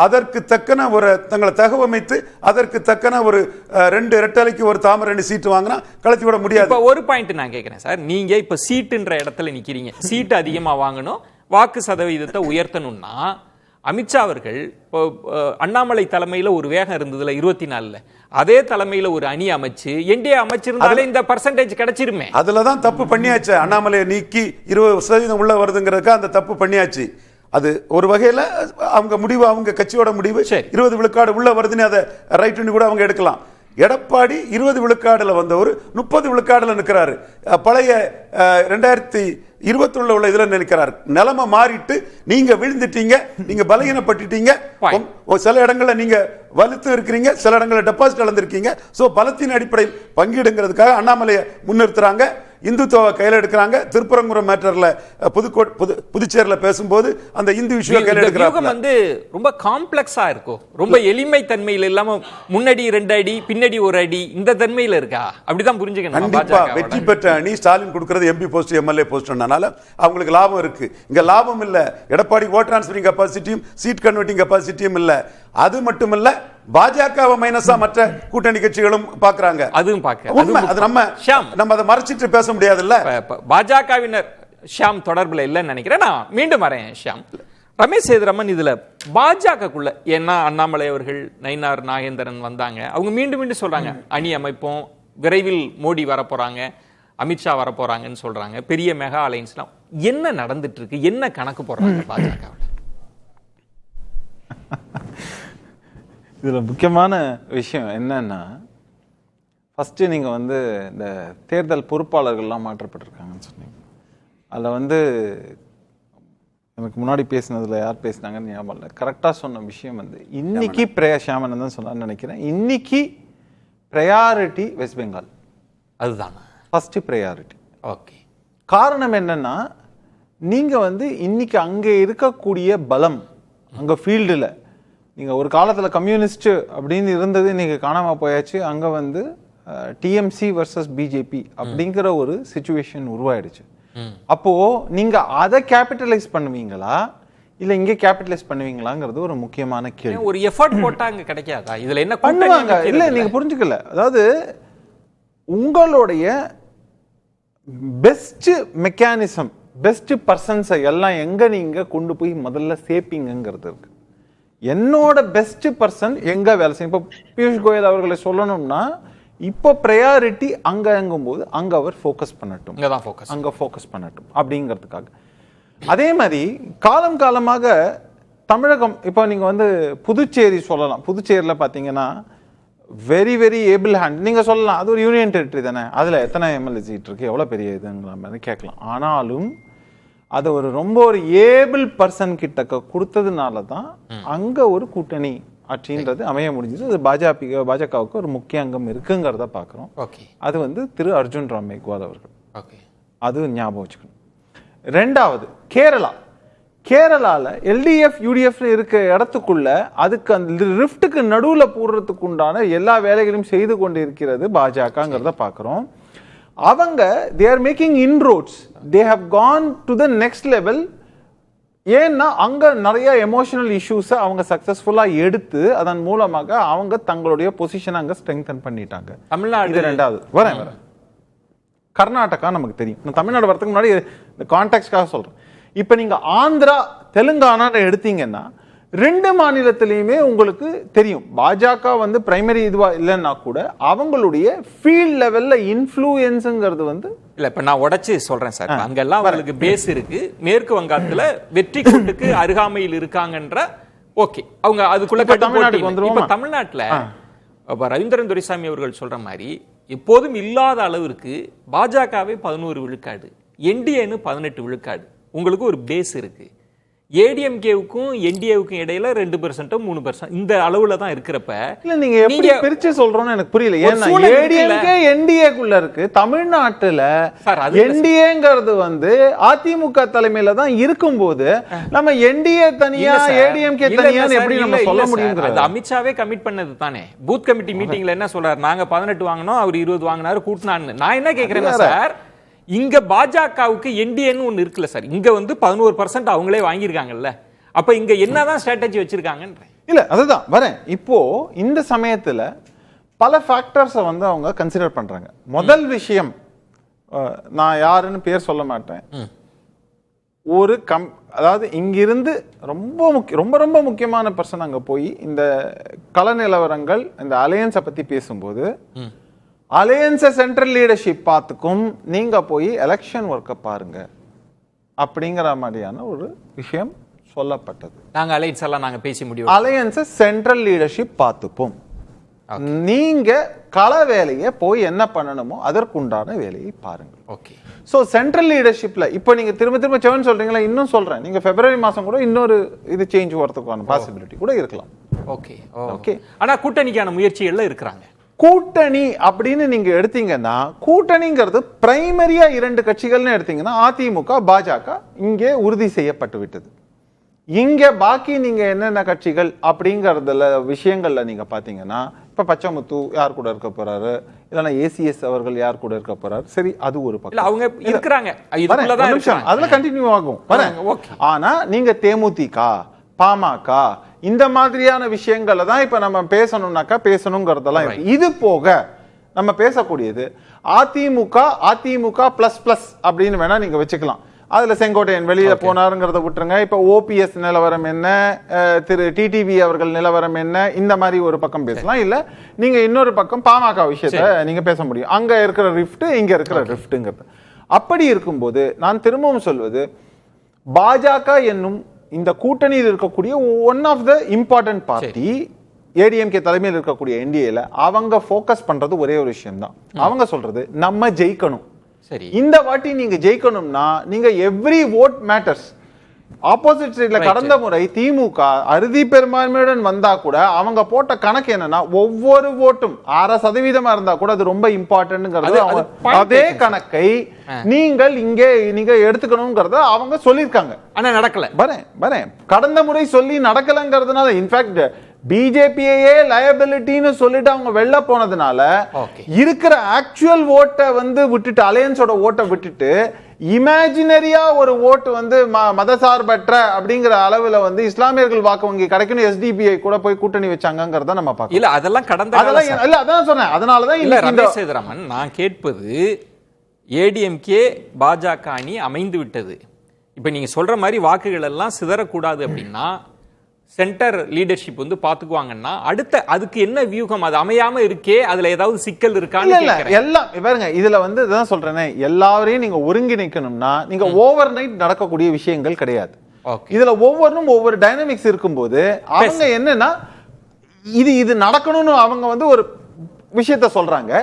Speaker 5: அதற்கு தக்கன ஒரு தங்களை தகவமைத்து அதற்கு தக்கன ஒரு 2 ரெட்டலைக்கு ஒரு தாமரை சீட்டு வாங்கினா கலத்தி விட முடியாது.
Speaker 3: இப்ப ஒரு பாயிண்ட் நான் கேட்கிறேன் சார், நீங்க இப்ப சீட்டுன்ற இடத்துல நிக்கிறீங்க, சீட்டு அதிகமா வாங்கணும், வாக்கு சதவீதத்தை உயர்த்தணும்னா அமித்ஷா அவர்கள் அண்ணாமலை தலைமையில ஒரு வேகம் இருந்ததுல 24ல அதே தலைமையில ஒரு அணி அமைச்சு என்டிஏ அமைச்சிருந்தாலே இந்த பர்சன்டேஜ் கிடைச்சிருமே.
Speaker 5: அதுலதான் தப்பு பண்ணியாச்சு. அண்ணாமலையை நீக்கி 20% உள்ள வருதுங்கிறதுக்கு அந்த தப்பு பண்ணியாச்சு. அது ஒரு வகையில அவங்க முடிவு, அவங்க கட்சியோட முடிவு 20 விழுக்காடு உள்ள வருதுன்னு அதை ரைட் கூட அவங்க எடுக்கலாம். எடப்பாடி 20 விழுக்காடுல வந்தவர் 30 விழுக்காடுல நிற்கிறாரு. பழைய 2021 உள்ள இதுல நினைக்கிறார். நிலைமை மாறிட்டு நீங்க விழுந்துட்டீங்க, நீங்க பலகீனப்பட்டுட்டீங்க. சில இடங்கள்ல நீங்க வலுத்து இருக்கிறீங்க, சில இடங்கள்ல டெபாசிட் இழந்திருக்கீங்க. சோ பலத்தின் அடிப்படையில் பங்கீடுங்கிறதுக்காக அண்ணாமலையை முன்னிறுத்துறாங்க. இந்துத்துவ கையில எடுக்கிறாங்க. திருப்பரங்குன்றம் மேட்டர்ல புதுச்சேரியில பேசும்போது அந்த இந்து விஷயம் கையில எடுக்கிறாங்க.
Speaker 3: வந்து ரொம்ப காம்ப்ளெக்ஸா இருக்கும், ரொம்ப எளிமை தன்மையில இல்லாம முன்னாடி 2 அடி பின்னாடி 1 அடி இந்த தன்மையில இருக்கா? அப்படிதான் புரிஞ்சுக்கணும்.
Speaker 5: கண்டிப்பா வெற்றி பெற்ற அணி ஸ்டாலின் கொடுக்கிறது எம்பி போஸ்ட் எம்எல்ஏ போஸ்ட்னால அவங்களுக்கு லாபம் இருக்கு. இங்க லாபம் இல்ல. எடப்பாடி ஓட் டிரான்ஸ்பரிங் கெபாசிட்டியும் சீட் கன்வெர்ட்டிங் கெபாசிட்டியும் இல்ல. அது மட்டுமல்ல, பாஜகவை மைனஸா மற்ற கூட்டணி கட்சிகளும் பாக்குறாங்க. அதுவும் அது நம்ம அதை மறைச்சிட்டு பேச முடியாதுல்ல.
Speaker 3: பாஜகவினர் ஷியாம் தொடர்புல இல்லைன்னு நினைக்கிறேன். நான் மீண்டும் வரேன் ஷியாம். ரமேஷ் சேதுராமன் இதுல பாஜகக்குள்ள, ஏன்னா அண்ணாமலை அவர்கள் நயினார் நாகேந்திரன் வந்தாங்க, அவங்க மீண்டும் மீண்டும் சொல்றாங்க அணி அமைப்போம், விரைவில் மோடி வரப்போறாங்க, அமித்ஷா வரப்போறாங்கன்னு சொல்றாங்க, பெரிய மெகா அலைன்ஸ்லாம். என்ன நடந்துட்டு இருக்கு? என்ன கணக்கு போடுறாங்க பாஜக?
Speaker 6: இதுல முக்கியமான விஷயம் என்னன்னா, ஃபர்ஸ்ட் நீங்க வந்து இந்த தேர்தல் பொறுப்பாளர்கள்லாம் மாற்றப்பட்டிருக்காங்கன்னு சொன்னீங்க. அதில் வந்து எனக்கு முன்னாடி பேசினதுல யார் பேசினாங்கன்னு ஞாபகம் இல்லை. கரெக்டாக சொன்ன விஷயம் வந்து இன்னைக்கு ஷியாமன் தான் சொன்னான்னு நினைக்கிறேன். இன்னைக்கு ப்ரையாரிட்டி வெஸ்ட் பெங்கால்,
Speaker 3: அதுதான்
Speaker 6: ஃபர்ஸ்ட் ப்ரையாரிட்டி.
Speaker 3: ஓகே,
Speaker 6: காரணம் என்னன்னா, நீங்க வந்து இன்னைக்கு அங்கே இருக்கக்கூடிய பலம், அங்க ஃபீல்டில் நீங்க ஒரு காலத்துல கம்யூனிஸ்ட் அப்படின்னு இருந்தது இன்னைக்கு காணாம போயாச்சு. அங்க வந்து டிஎம்சி வர்சஸ் பிஜேபி அப்படிங்கிற ஒரு சிச்சுவேஷன் உருவாயிடுச்சு. அப்போ நீங்க அதை கேபிட்டலைஸ் பண்ணுவீங்களா இல்ல இங்க கேபிட்டலைஸ் பண்ணுவீங்களாங்கிறது ஒரு முக்கியமான கேள்வி.
Speaker 3: ஒரு எஃபர்ட் போட்டா அங்க கிடைக்காதா? இதுல என்ன
Speaker 6: பண்ணுவாங்க? இல்ல நீங்க புரிஞ்சுக்கல. அதாவது உங்களுடைய பெஸ்ட் மெக்கானிசம், பெஸ்ட் பர்சன்ஸை எல்லாம் எங்க நீங்க கொண்டு போய் முதல்ல சேர்ப்பீங்கிறது இருக்கு. என்னோட பெஸ்ட் பர்சன் எங்க வேலை செய்யும். இப்போ பியூஷ் கோயல் அவர்களை சொல்லணும்னா, இப்போ ப்ரையாரிட்டி அங்க இறங்கும்போது அங்க அவர் ஃபோக்கஸ் பண்ணட்டும், அங்க ஃபோக்கஸ் பண்ணட்டும் அப்படிங்கிறதுக்காக. அதே மாதிரி காலம் காலமாக தமிழகம், இப்போ நீங்க வந்து புதுச்சேரி சொல்லலாம். புதுச்சேரியில் பார்த்தீங்கன்னா வெரி வெரி ஏபிள் ஹேண்ட் நீங்க சொல்லலாம். அது ஒரு யூனியன் டெரிட்டரி தானே, அதுல எத்தனை எம்எல்ஏ சீட் இருக்கு, எவ்வளவு பெரிய இதுங்கிற மாதிரி கேட்கலாம். ஆனாலும் அது ஒரு ரொம்ப ஒரு ஏபிள் பர்சன் கிட்ட கொடுத்ததுனால தான் அங்க ஒரு கூட்டணி ஆட்சின்றது அமைய முடிஞ்சது. அது பாஜகவுக்கு ஒரு முக்கிய அங்கம் இருக்குங்கிறத பாக்குறோம். அது வந்து திரு அர்ஜுன் ராம் மேக்வால் அவர்கள். அது ஞாபகம் வச்சுக்கணும். ரெண்டாவது கேரளால எல்டிஎஃப் யூடிஎஃப் இருக்க இடத்துக்குள்ள அதுக்கு அந்த ரிஃப்ட்டுக்கு நடுவுல போடுறதுக்கு உண்டான எல்லா வேலைகளையும் செய்து கொண்டு இருக்கிறது பாஜகங்கிறத பாக்குறோம். அவங்க they are making inroads, they have gone to the next level. ஏன்னா அங்க நிறைய எமோஷனல் இஷ்யூஸ் அவங்க சக்சஸ்ஃபுல்லா எடுத்து அதன் மூலமாக அவங்க தங்களுடைய பொசிஷனை அங்க ஸ்ட்ரெங்தன் பண்ணிட்டாங்க. தமிழ்நாடு ரெண்டாவது வரேன். கர்நாடகா நமக்கு தெரியும். நான் தமிழ்நாடு வரதுக்கு முன்னாடி இந்த கான்டெக்ஸ்ட்காக சொல்றேன். இப்ப நீங்க ஆந்திரா தெலுங்கானா எடுத்தீங்கன்னா ரெண்டு மாநிலத்திலையுமே உங்களுக்கு தெரியும் பாஜக வந்து பிரைமரி இதுவா இல்லைன்னா கூட அவங்களுடைய ஃபீல்ட் லெவல்ல இன்ஃப்ளூயன்ஸ்ங்கிறது வந்து
Speaker 3: இல்ல. இப்ப நான் உடைச்சு சொல்றேன் சார். அங்கெல்லாம் அவங்களுக்கு பேஸ் இருக்கு. மேற்கு வங்காளத்துல வெற்றி கூட்டுக்கு அருகாமையில் இருக்காங்கன்ற ஓகே, அவங்க அதுக்குள்ள தமிழ்நாட்டுக்கு வந்துருவோம். இப்ப தமிழ்நாட்டுல ரவீந்திரன் துரைசாமி அவர்கள் சொல்ற மாதிரி எப்போதும் இல்லாத அளவிற்கு பாஜகவே 11 விழுக்காடு, என்டிஏன்னு 18 விழுக்காடு. உங்களுக்கு ஒரு பேஸ் இருக்கு. ஏடிஎம்கேவுக்கும் என்டிஏவுக்கும் இடையில 2% 3% இந்த அளவுல தான் இருக்கிறப்ப
Speaker 6: இல்ல நீங்க எப்படி பிரிச்சு சொல்றோம்னு எனக்கு புரியல. ஏன்னா ஏடிஎம்கே என்டிஏக்குள்ள இருக்கு. தமிழ்நாட்டுல என்டிஏங்கிறது வந்து அதிமுக தலைமையில தான் இருக்கும்போது நம்ம என்டிஏ தனியா ஏடிஎம்கே தனியா எப்படி நம்ம சொல்ல முடியும்?
Speaker 3: அது அமித்ஷாவே கமிட் பண்ணது தானே. பூத் கமிட்டி மீட்டிங்ல என்ன சொல்றாரு, நாங்க 18 வாங்கினோம், அவர் 20 வாங்கினாரு, கூட்டினான்னு. நான் என்ன கேக்குறேன்னா சார், இங்க பாஜகவுக்கு என்டிஏன்னு ஒண்ணு இருக்குல்ல சார், இங்க வந்து 11% அவங்களே வாங்கியிருக்காங்கல்ல. அப்ப இங்க என்னதான் ஸ்ட்ராட்டஜி வச்சிருக்காங்கன்ற
Speaker 6: இல்ல அதுதான் வரேன். இப்போ இந்த சமயத்துல பல ஃபேக்டர்ஸை வந்து அவங்க கன்சிடர் பண்றாங்க. முதல் விஷயம், நான் யாருன்னு பேர் சொல்ல மாட்டேன், ஒரு அதாவது இங்கிருந்து ரொம்ப ரொம்ப முக்கியமான பர்சன் அங்க போய் இந்த கள நிலவரங்கள் இந்த அலையன்ஸை பத்தி பேசும்போது அலையன்ஸை சென்ட்ரல் லீடர்ஷிப் பார்த்துக்கும் நீங்க போய் எலெக்ஷன் ஒர்க்கை பாருங்க அப்படிங்கிற மாதிரியான ஒரு விஷயம் சொல்லப்பட்டது.
Speaker 3: நாங்க அலையன்ஸ் எல்லாம் நாங்க பேசி முடியும்,
Speaker 6: அலையன்ஸை சென்ட்ரல் லீடர்ஷிப் பார்த்துப்போம், நீங்க கள வேலையை போய் என்ன பண்ணணுமோ அதற்குண்டான வேலையை பாருங்க.
Speaker 3: ஓகே.
Speaker 6: சோ சென்ட்ரல் லீடர்ஷிப்ல இப்போ நீங்க திரும்ப செவன் சொல்றீங்களா, இன்னும் சொல்றேன், நீங்க பிப்ரவரி மாசம் கூட இன்னொரு இது சேஞ்ச் வரதுக்கான பாசிபிலிட்டி கூட இருக்கலாம்.
Speaker 3: Okay okay. ஆனா கூட்டணிக்கான முயற்சிகள்ல இருக்கிறாங்க.
Speaker 6: கூட்டணி அப்படின்னு நீங்க எடுத்தீங்கன்னா, கூட்டணிங்கிறது பிரைமரியா 2 கட்சிகள்னு எடுத்தீங்கன்னா அதிமுக பாஜக இங்கே உறுதி செய்யப்பட்டு விட்டது. இங்க பாக்கி நீங்க என்னென்ன கட்சிகள் அப்படிங்கறதுல விஷயங்கள்ல நீங்க பாத்தீங்கன்னா, இப்ப பச்சைமுத்து யார் கூட இருக்க போறாரு, இல்லைன்னா ஏசிஎஸ் அவர்கள் யார் கூட இருக்க போறாரு, சரி அது ஒரு பக்கம்
Speaker 3: அவங்க இருக்கிறாங்க,
Speaker 6: அதுல கண்டினியூ ஆகும். ஆனா நீங்க தேமுதிக பாமக இந்த மாதிரியான விஷயங்களை தான் இப்ப நம்ம பேசணும்னாக்கா பேசணுங்கிறதெல்லாம் இருக்கு. இது போக நம்ம பேசக்கூடியது அதிமுக பிளஸ் பிளஸ் அப்படின்னு வேணா நீங்க வச்சுக்கலாம். அதுல செங்கோட்டையன் வெளியில போனாருங்கிறத விட்டுருங்க. இப்ப ஓபிஎஸ் நிலவரம் என்ன, திரு டிடிவி அவர்கள் நிலவரம் என்ன, இந்த மாதிரி ஒரு பக்கம் பேசலாம். இல்ல நீங்க இன்னொரு பக்கம் பாமக விஷயத்த நீங்க பேச முடியும். அங்க இருக்கிற ரிஃப்ட், இங்க இருக்கிற ரிஃப்ட்ங்கிறது. அப்படி இருக்கும்போது நான் திரும்பவும் சொல்வது, பாஜக என்னும் இந்த கூட்டணியில் இருக்கக்கூடிய one of the important party ADMK தலைமையில் இருக்கக்கூடிய என்டிஏல அவங்க போக்கஸ் பண்றது ஒரே ஒரு விஷயம் தான். அவங்க சொல்றது நம்ம ஜெயிக்கணும். இந்த வாட்டி நீங்க ஜெயிக்கணும்னா நீங்க எவ்ரி வோட் மேட்டர்ஸ். ஆப்போசிட் சைட்ல கடந்த முறை திமுக அறுதி பெரும்பான்மையுடன் வந்தா கூட அவங்க போட்ட கணக்கு என்னன்னா, ஒவ்வொரு ஓட்டும் 6% இருந்தா கூட அது ரொம்ப இம்பார்ட்டன்ட்ங்கிறது. அதே கணக்கை நீங்கள் இங்கே நீங்க எடுத்துக்கணும்ங்கறத அவங்க சொல்லிருக்காங்க.
Speaker 3: ஆனா நடக்கல.
Speaker 6: வரேன் கடந்த முறை சொல்லி நடக்கலங்கிறதுனால, இன்ஃபேக்ட் பிஜேபியே லயபிலிட்டின்னு சொல்லிட்டு அவங்க வெளில போனதுனால இருக்கிற ஆக்சுவல் ஓட்டை விட்டுட்டு, அலையன்ஸோட ஓட்டை விட்டுட்டு இமேஜினரியா ஒரு ஓட்டு மதசார்பற்ற அப்படிங்கிற அளவுல இஸ்லாமியர்கள் வாக்கு வங்கி கிடைக்கணும் எஸ்டிபிஐ கூட போய் கூட்டணி வச்சாங்கங்கறத நம்ம பார்க்கலாம்.
Speaker 3: இல்ல அதெல்லாம் கடந்த
Speaker 6: இல்ல அதான் சொன்னேன். அதனாலதான் இல்ல
Speaker 3: ரமேஷ் சேதுராமன், நான் கேட்பது ஏடிஎம்கே பாஜக அணி அமைந்து விட்டது. இப்ப நீங்க சொல்ற மாதிரி வாக்குகள் எல்லாம் சிதறக்கூடாது அப்படின்னா சென்டர் லீடர்ஷிப் பாத்துக்குவாங்கன்னா, அடுத்த அதுக்கு என்ன வியூகம், அது அமையாம இருக்கே, அதுல ஏதாவது சிக்கல் இருக்கான்னு
Speaker 6: எல்லாம் பாருங்க. இதுல இதான் சொல்றேனே, எல்லாரையும் நீங்க ஒருங்கிணைக்கணும்னா நீங்க ஓவர் நைட் நடக்கக்கூடிய விஷயங்கள் கிடையாது. இதுல ஒவ்வொன்றும் ஒவ்வொரு டைனமிக்ஸ் இருக்கும்போது அவங்க என்னன்னா, இது நடக்கணும்னு அவங்க ஒரு விஷயத்த சொல்றாங்க.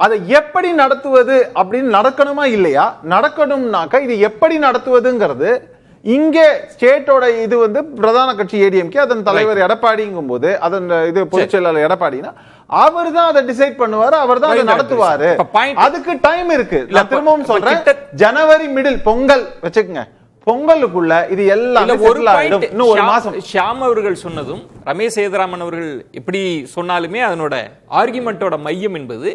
Speaker 6: அதை எப்படி நடத்துவது அப்படின்னு நடக்கணுமா இல்லையா, நடக்கணும்னாக்கா இது எப்படி நடத்துவதுங்கிறது இங்கே ஸ்டேட்டோட இது பிரதான கட்சி ஏடிஎம்கே, அதன் தலைவர் எடப்பாடிங்கும் போது, அதன் இது பொதுச் செயலாளர் எடப்பாடினா அவர் தான் அதை டிசைட் பண்ணுவாரு, அவர் தான் அதை நடத்துவாரு. அதுக்கு டைம் இருக்கு. நான் திரும்பவும் சொல்றேன், ஜனவரி மிடில் பொங்கல் வச்சுக்கோங்க, பொங்கலுக்குள்ள இது எல்லாம் ஒரு மாசம்.
Speaker 3: ஷியாம் அவர்கள் சொன்னதும் ரமேஷ் சேதுராமன் அவர்கள் எப்படி சொன்னாலுமே அதனோட ஆர்குமெண்டோட மையம் என்பது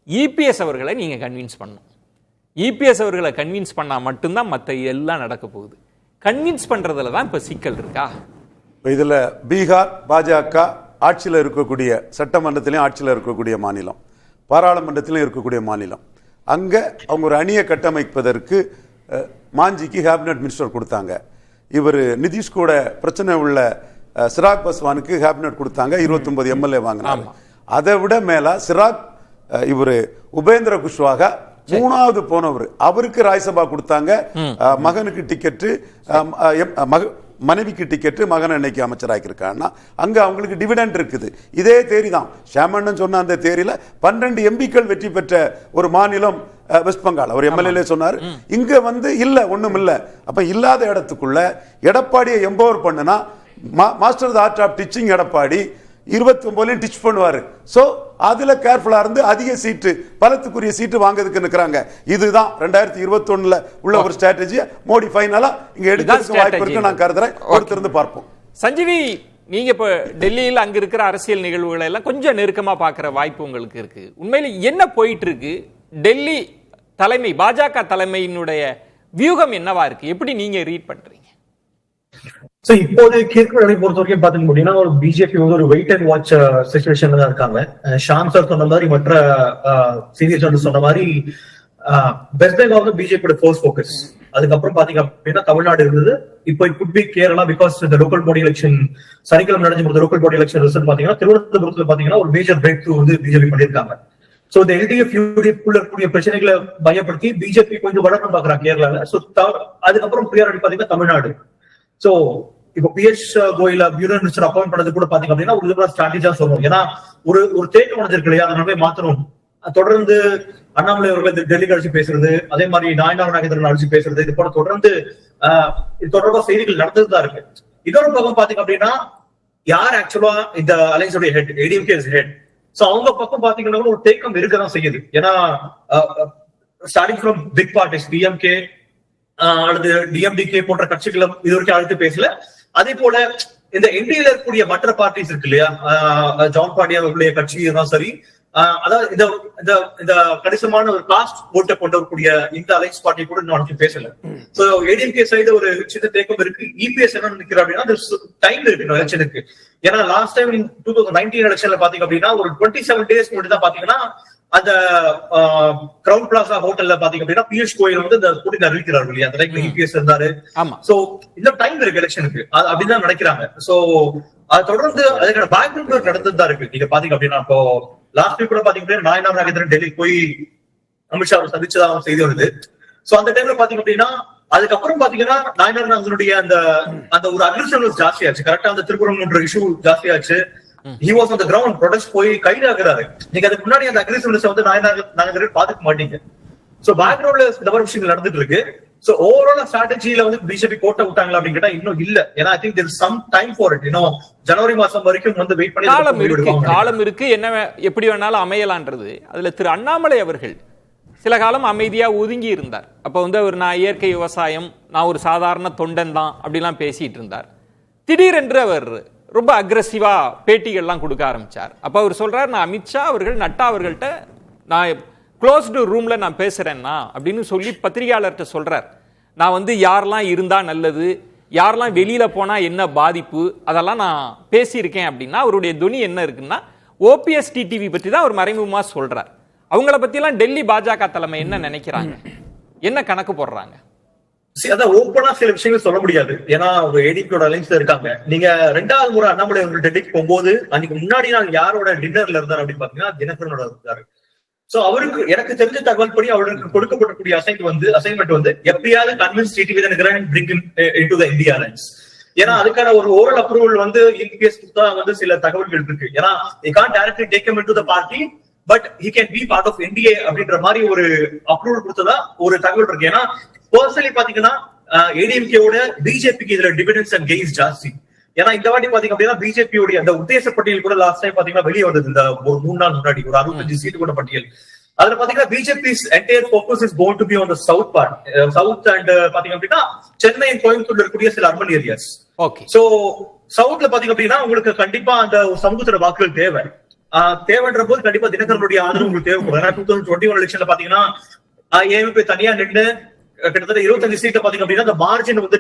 Speaker 3: இபிஎஸ் அவர்களை நீங்க கன்வின்ஸ் பண்ணணும். இபிஎஸ் அவர்களை கன்வின்ஸ் பண்ணா மட்டும்தான் மற்ற எல்லாம் நடக்க போகுது. கன்வின்ஸ் பண்றதுல தான் இப்ப சிக்கல் இருக்கா?
Speaker 5: இதுல பீகார் பாஜக ஆட்சியில் இருக்கக்கூடிய, சட்டமன்றத்திலையும் ஆட்சியில் இருக்கக்கூடிய மாநிலம், பாராளுமன்றத்திலும் இருக்கக்கூடிய மாநிலம். அங்க அவங்க ஒரு அணியை கட்டமைப்பதற்கு மாஞ்சிக்கு கேபினட் மினிஸ்டர் கொடுத்தாங்க. இவர் நிதிஷ் கூட பிரச்சனை உள்ள சிராக் பஸ்வானுக்கு கேபினட் கொடுத்தாங்க, 29 எம்எல்ஏ வாங்கினாங்க. அதை விட மேல சிராக் இவர் உபேந்திர குஷ்வாகா 3வது போனவர், அவருக்கு ராஜ்யசபா கொடுத்தாங்க. மகனுக்கு டிக்கெட்டு, மனைவிக்கு டிக்கெட்டு, மகன் இன்னைக்கு அமைச்சராக்கிருக்காங்கன்னா அங்க அவங்களுக்கு டிவிடெண்ட் இருக்குது. இதே தேரி தான் ஷாமண்ணன் சொன்ன அந்த தேரியில 12 எம்பிக்கள் வெற்றி பெற்ற ஒரு மாநிலம் வெஸ்ட் பெங்கால். அவர் எம்எல்ஏ சொன்னார். இங்க இல்ல ஒண்ணும் இல்ல. அப்ப இல்லாத இடத்துக்குள்ள எடப்பாடியை எம்பவர் பண்ணுனா master the art of teaching Edappadi 29 ditch பண்ணுவாரு. சோ அதுல கேர்ஃபுல்லா இருந்து அதிக சீட்டு, பலத்துக்குரிய சீட்டு வாங்குறதுக்கு நிக்கிறாங்க. இதுதான் 2021 உள்ள ஒரு ஸ்ட்ராட்டஜி. மோடி ஃபைனலா இங்க எடுக்கிறதுக்கு வாய்ப்பு இருக்கு நான் கருதுறேன். ஒருத்தருந்து பார்ப்போம்.
Speaker 3: சஞ்சீவி, நீங்க இப்ப டெல்லியில் அங்க இருக்கிற அரசியல் நிகழ்வுகளை எல்லாம் கொஞ்சம் நெருக்கமா பாக்குற வாய்ப்பு உங்களுக்கு இருக்கு. உண்மையில என்ன போயிட்டு இருக்கு? டெல்லி தலைமை, பாஜக தலைமையினுடைய வியூகம் என்னவா இருக்கு? எப்படி நீங்க ரீட் பண்றீங்க?
Speaker 7: சோ இப்போதைக்கு இருக்கிற நிலை பொறுத்த வரைக்கும் பாத்தீங்க அப்படின்னா, ஒரு பிஜேபி ஒரு வெயிட் அண்ட் வாட்ச் சிச்சுவேஷன்ல தான் இருக்காங்க. ஷாம் சார் சொன்ன மாதிரி, மற்ற சீனியர்ஸ் சொன்ன மாதிரி, வெஸ்ட் பெங்கால் பிஜேபியோட ஃபோர்ஸ் ஃபோக்கஸ். அதுக்கப்புறம் பாத்தீங்க அப்படின்னா தமிழ்நாடு இருந்தது. இப்போ it could be Kerala because இந்த லோக்கல் பாடி எலெக்ஷன் சனிக்கிழமை நடந்து முடிந்த லோக்கல் பாடி எலெக்ஷன் ரிசல்ட் பாத்தீங்கன்னா திருவனந்தபுரத்துல பாத்தீங்கன்னா ஒரு மேஜர் பிரேக் த்ரூ வந்து பிஜேபி பண்ணிருக்காங்க. சோ இந்த எல்டிஎஃப் யூடிஎஃப்குள்ள இருக்கக்கூடிய பிரச்சனைகளை பயப்படுத்தி பிஜேபி கொஞ்சம் வளர்ந்து பாக்குறாங்க கேரளால. சோ அதுக்கப்புறம் பிரியாரிட்டி பாத்தீங்கன்னா தமிழ்நாடு. சோ இப்போ பிஎஸ் கோயில யூனியன் மினிஸ்டர் அப்பாயிண்ட் பண்ணது கூட பாத்தீங்க அப்படின்னா ஒரு விதமான ஸ்ட்ராட்டஜியா சொல்லணும். ஏன்னா ஒரு தேக்கம் உடஞ்சிருக்கு இல்லையா, அதனால மாத்தணும். தொடர்ந்து அண்ணாமலை அவர்கள் டெல்லிக்கு அழைச்சு பேசுறது, அதே மாதிரி நாயனார் நாகேந்திரன் அழைச்சு பேசுறது, இது போல தொடர்ந்து இது தொடர்பா செய்திகள் நடந்துதான் இருக்கு. இன்னொரு பக்கம் பாத்தீங்க அப்படின்னா யார் ஆக்சுவலா இந்த அலைன்ஸோட ஹெட், ஏடிஎம்கே ஹெட். சோ அவங்க பக்கம் பாத்தீங்கன்னா ஒரு தேக்கம் இருக்கதான் செய்யுது. ஏன்னா starting from big parties DMK அல்லது டிஎம்டிகே போன்ற கட்சிகளும் இது வரைக்கும் அழைத்து பேசல. அதே போல இந்த என்டிஏல இருக்கக்கூடிய மற்ற பார்ட்டிஸ் இருக்கு இல்லையா, ஜான் பாண்டியா அவர்களுடைய கட்சி தான் சரி, அதாவது இந்த கணிசமான ஒரு காஸ்ட் ஓட்டை கொண்டு வரக்கூடிய இந்த அலைன்ஸ் பார்ட்டி கூட இன்னும் பேசல. சோ ஏடிஎம்கே சைடு ஒரு சின்ன தேக்கம் இருக்கு. இபிஎஸ் என்ன நினைக்கிறேன் அப்படின்னா டைம் இருக்கு எலெக்ஷனுக்கு. ஏன்னா லாஸ்ட் டைம் 2019 எலெக்ஷன்ல பாத்தீங்க அப்படின்னா ஒரு 27 டேஸ் மட்டும் தான் பாத்தீங்கன்னா அந்த கிரவுன் பிளாசா ஹோட்டல்ல பாத்தீங்க அப்படின்னா பியூஷ் கோயல் வந்து இந்த கூட்டணி அறிவிக்கிறார்கள் இல்லையா, அந்த டைம்ல இபிஎஸ் இருந்தாரு. சோ இந்த டைம் இருக்கு எலெக்ஷனுக்கு அப்படிதான் நினைக்கிறாங்க. சோ அது தொடர்ந்து அதுக்கான பேக்ரவுண்ட் நடந்துதான் இருக்கு. நீங்க பாத்தீங்க அப்படின்னா இப்போ லாஸ்ட் வீக் கூட பாத்தீங்க நாயனார் நாகேந்திரன் டெல்லி போய் அமித்ஷா அவர் சந்திச்சதாக செய்தி வருது. சோ அந்த டைம்ல பாத்தீங்க அப்படின்னா அதுக்கப்புறம் பாத்தீங்கன்னா நாயனார் நாகேந்திரனுடைய அந்த ஒரு அக்ரெசிவ்னஸ் ஜாஸ்தியாச்சு. கரெக்டா அந்த திருக்குறள் இஷ்யூ ஜாஸ்தியாச்சு. He was on the ground, protest போய் கைது ஆகுறாரு. நீங்க அதுக்கு முன்னாடி அந்த அக்ரெசிவ்னஸ் வந்து நாயனார் பாத்துக்க மாட்டீங்க. சோ பேக்ரவுண்ட்ல இந்த மாதிரி விஷயங்கள் நடந்துட்டு இருக்கு. சோ ஓவரால் ஸ்ட்ராட்டஜில வந்து பிஜேபி கோட்டை விட்டாங்களா அப்படின்னு கேட்டா இன்னும் இல்ல. ஏன்னா I think there is some time for it. இன்னும் ஜனவரி மாசம் வரைக்கும் வந்து வெயிட் பண்ணி
Speaker 3: காலம் இருக்கு. என்ன எப்படி வேணாலும் அமையலான்றது. அதுல திரு அண்ணாமலை அவர்கள் சில காலம் அமைதியா ஒதுங்கி இருந்தார். அப்ப வந்து அவர் நான் இயற்கை விவசாயம், நான் ஒரு சாதாரண தொண்டன் தான் அப்படிலாம் பேசிட்டு இருந்தார். திடீரென்று அவர் ரொம்ப அக்ரெசிவா பேட்டிகள்லாம் கொடுக்க ஆரம்பிச்சார். அப்ப அவர் சொல்றார், நான் அமித்ஷா அவர்கள் நட்டா அவர்கள்ட்ட நான் க்ளோஸ்டு ரூம்ல நான் பேசுறேன்னா அப்படின்னு சொல்லி பத்திரிகையாளர்கிட்ட சொல்றார். நான் வந்து யாரெல்லாம் இருந்தா நல்லது, யாரெல்லாம் வெளியில போனா என்ன பாதிப்பு, அதெல்லாம் நான் பேசியிருக்கேன் அப்படின்னா அவருடைய துணி என்ன இருக்குன்னா ஓபிஎஸ் டிடிவி பற்றி தான் அவர் மறைமுகமா சொல்றார். அவங்கள பத்திலாம் டெல்லி பாஜக தலைமை என்ன நினைக்கிறாங்க, என்ன கணக்கு போடுறாங்க?
Speaker 7: அதான் ஓப்பனா சில விஷயங்கள் சொல்ல முடியாது. ஏன்னா ஒரு ஏடிபியோட அலைன்ஸ்ல இருக்காங்க. நீங்க 2வது முறை அண்ணாமலை அவர்கள் டெல்லிக்கு போகும்போது அன்னைக்கு முன்னாடி நாங்க யாரோட டின்னர்ல இருந்தாரு அப்படின்னு பாத்தீங்கன்னா தினகரனோட இருந்தாரு. சோ அவருக்கு எனக்கு தெரிஞ்ச தகவல் படி அவருக்கு கொடுக்கப்படக்கூடிய அசைன்மெண்ட் வந்து எப்படியாவது convince TTV Dhinakaran bring into the India alliance. ஏன்னா அதுக்கான ஒரு ஓரல் அப்ரூவல் வந்து இபிஎஸ் கொடுத்தா வந்து சில தகவல்கள் இருக்கு. ஏன்னா they can't directly take him into the party but he can be part of NDA அப்படின்ற மாதிரி ஒரு அப்ரூவல் கொடுத்ததா ஒரு தகவல் இருக்கு. ஏன்னா பர்சனலி பாத்தீங்கன்னா ஏடிஎம்கேவோட பிஜேபிக்கு இதுல டிவிடெண்ட்ஸ் அண்ட் கெயின்ஸ் ஜாஸ்தி. ஏன்னா இந்த வாட்டி பாத்தீங்க அப்படின்னா பிஜேபியோட அந்த உத்தேச பட்டியல் கூட லாஸ்ட் டைம் பாத்தீங்கன்னா வெளியே வந்தது. இந்த ஒரு 3 நாள் முன்னாடி ஒரு 65 சீட்டு கூட பட்டியல். அதுல பாத்தீங்கன்னா BJP's entire focus is going to be on the south part, south and பாத்தீங்க அப்படின்னா சென்னை கோயம்புத்தூர்ல இருக்கக்கூடிய சில அர்பன் ஏரியாஸ்.
Speaker 3: ஓகே.
Speaker 7: சோ சவுத்ல பாத்தீங்க அப்படின்னா உங்களுக்கு கண்டிப்பா அந்த சமூகத்தோட வாக்குகள் தேவைன்ற போது கண்டிப்பா தினகரனுடைய ஆதரவு உங்களுக்கு தேவைப்படும். ஏன்னா 2021 எலெக்ஷன்ல பாத்தீங்கன்னா ஏஎம்பி தனியா நின்று கிட்டத்தட்ட 25 சீட்ல பாத்தீங்க அப்படின்னா அந்த மார்ஜின் வந்து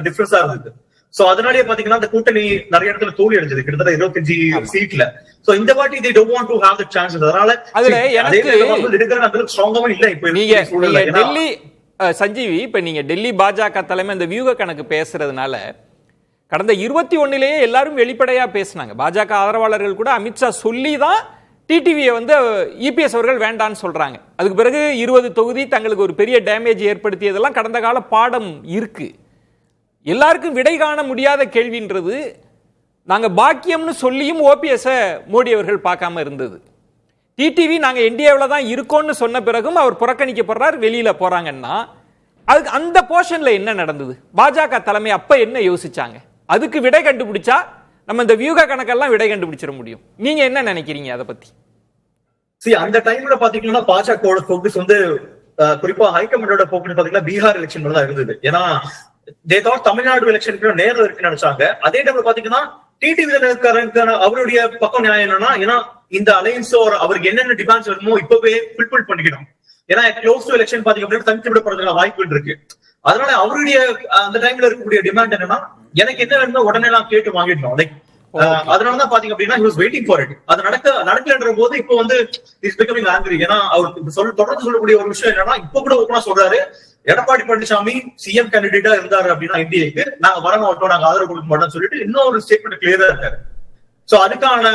Speaker 7: டிஃபரன்ஸா இருந்தது. சோ அதனாலேயே பாத்தீங்கன்னா அந்த கூட்டணி நிறைய இடத்துல தோல்வி அடைஞ்சது கிட்டத்தட்ட 25 சீட்ல. சோ இந்த வாட்டி they don't want to have the chances. அதனால
Speaker 3: அதுல எனக்கு
Speaker 7: தினகரன் அந்த ஸ்ட்ராங்காவும் இல்ல. இப்போ
Speaker 3: நீங்க டெல்லி சஞ்சீவி, இப்ப நீங்க டெல்லி பாஜக தலைமை இந்த வியூக கணக்கு பேசுறதுனால கடந்த 21லேயே எல்லாரும் வெளிப்படையா பேசினாங்க. பாஜக ஆதரவாளர்கள் கூட அமித்ஷா சொல்லி தான் டிடிவியை வந்து இபிஎஸ் அவர்கள் வேண்டான்னு சொல்றாங்க. அதுக்கு பிறகு 20 தொகுதி தங்களுக்கு ஒரு பெரிய டேமேஜ் ஏற்படுத்தியதெல்லாம் கடந்த கால பாடம் இருக்கு. எல்லாருக்கும் விடை காண முடியாத கேள்வின்றது நாங்க பாக்கியம்னு சொல்லியும் ஓபிஎஸ் மோடி அவர்கள் பார்க்காம இருந்தது. டிடிவி நாங்க என்டிஏவில் தான் இருக்கோம்னு சொன்ன பிறகும் அவர் புறக்கணிக்கப்படுறார், வெளியில போறாங்கன்னா அதுக்கு அந்த போர்ஷன்ல என்ன நடந்தது? பாஜக தலைமை அப்ப என்ன யோசிச்சாங்க? அதுக்கு விடை கண்டுபிடிச்சா நம்ம இந்த வியூக கணக்கெல்லாம் விடை கண்டுபிடிச்சிட முடியும். நீங்க என்ன நினைக்கிறீங்க அதை பத்தி?
Speaker 7: அந்த டைம்ல பாத்தீங்கன்னா பாஜகவோட போக்கஸ் வந்து குறிப்பா ஹைகமாண்டோட போக்கஸ் பாத்தீங்கன்னா பீகார் எலெக்ஷன் தான் இருந்தது. ஏன்னா தமிழ்நாடு எலெக்ஷனுக்கு நேரம் இருக்குன்னு நினைச்சாங்க. அதே டைம்ல பாத்தீங்கன்னா டிடிவி அவருடைய பக்கம் நியாயம் என்னன்னா, ஏன்னா இந்த அலையன்ஸ் அவருக்கு என்னென்ன டிமாண்ட்ஸ் வருமோ இப்பவே ஃபுல்ஃபில் பண்ணிக்கணும். ஏன்னா க்ளோஸ் டு எலெக்ஷன் பாத்தீங்க அப்படின்னா தனித்து விடப்படுறதுக்கான வாய்ப்புகள் இருக்கு. அதனால அவருடைய அந்த டைம்ல இருக்கக்கூடிய டிமாண்ட் என்னன்னா, எனக்கு என்ன வேணுமோ உடனே நான் கேட்டு வாங்கிடணும். லைக் அதனாலதான் பாத்தீங்க அப்படின்னா he was waiting for it. அது நடக்கலன்ற போது இப்போ வந்து இஸ் பிகமிங் ஆங்கிரி. ஏன்னா அவர் தொடர்ந்து சொல்லக்கூடிய ஒரு விஷயம் என்னன்னா, இப்ப கூட ஓப்பனா சொல்றாரு, எடப்பாடி பழனிசாமி சிஎம் கேண்டிடேட்டா இருந்தாரு அப்படின்னா என்டிஏக்கு நாங்க வர மாட்டோம், நாங்க ஆதரவு கொடுக்க மாட்டோம்னு சொல்லிட்டு இன்னொரு ஸ்டேட்மெண்ட் கிளியரா இருக்காரு. சோ அதுக்கான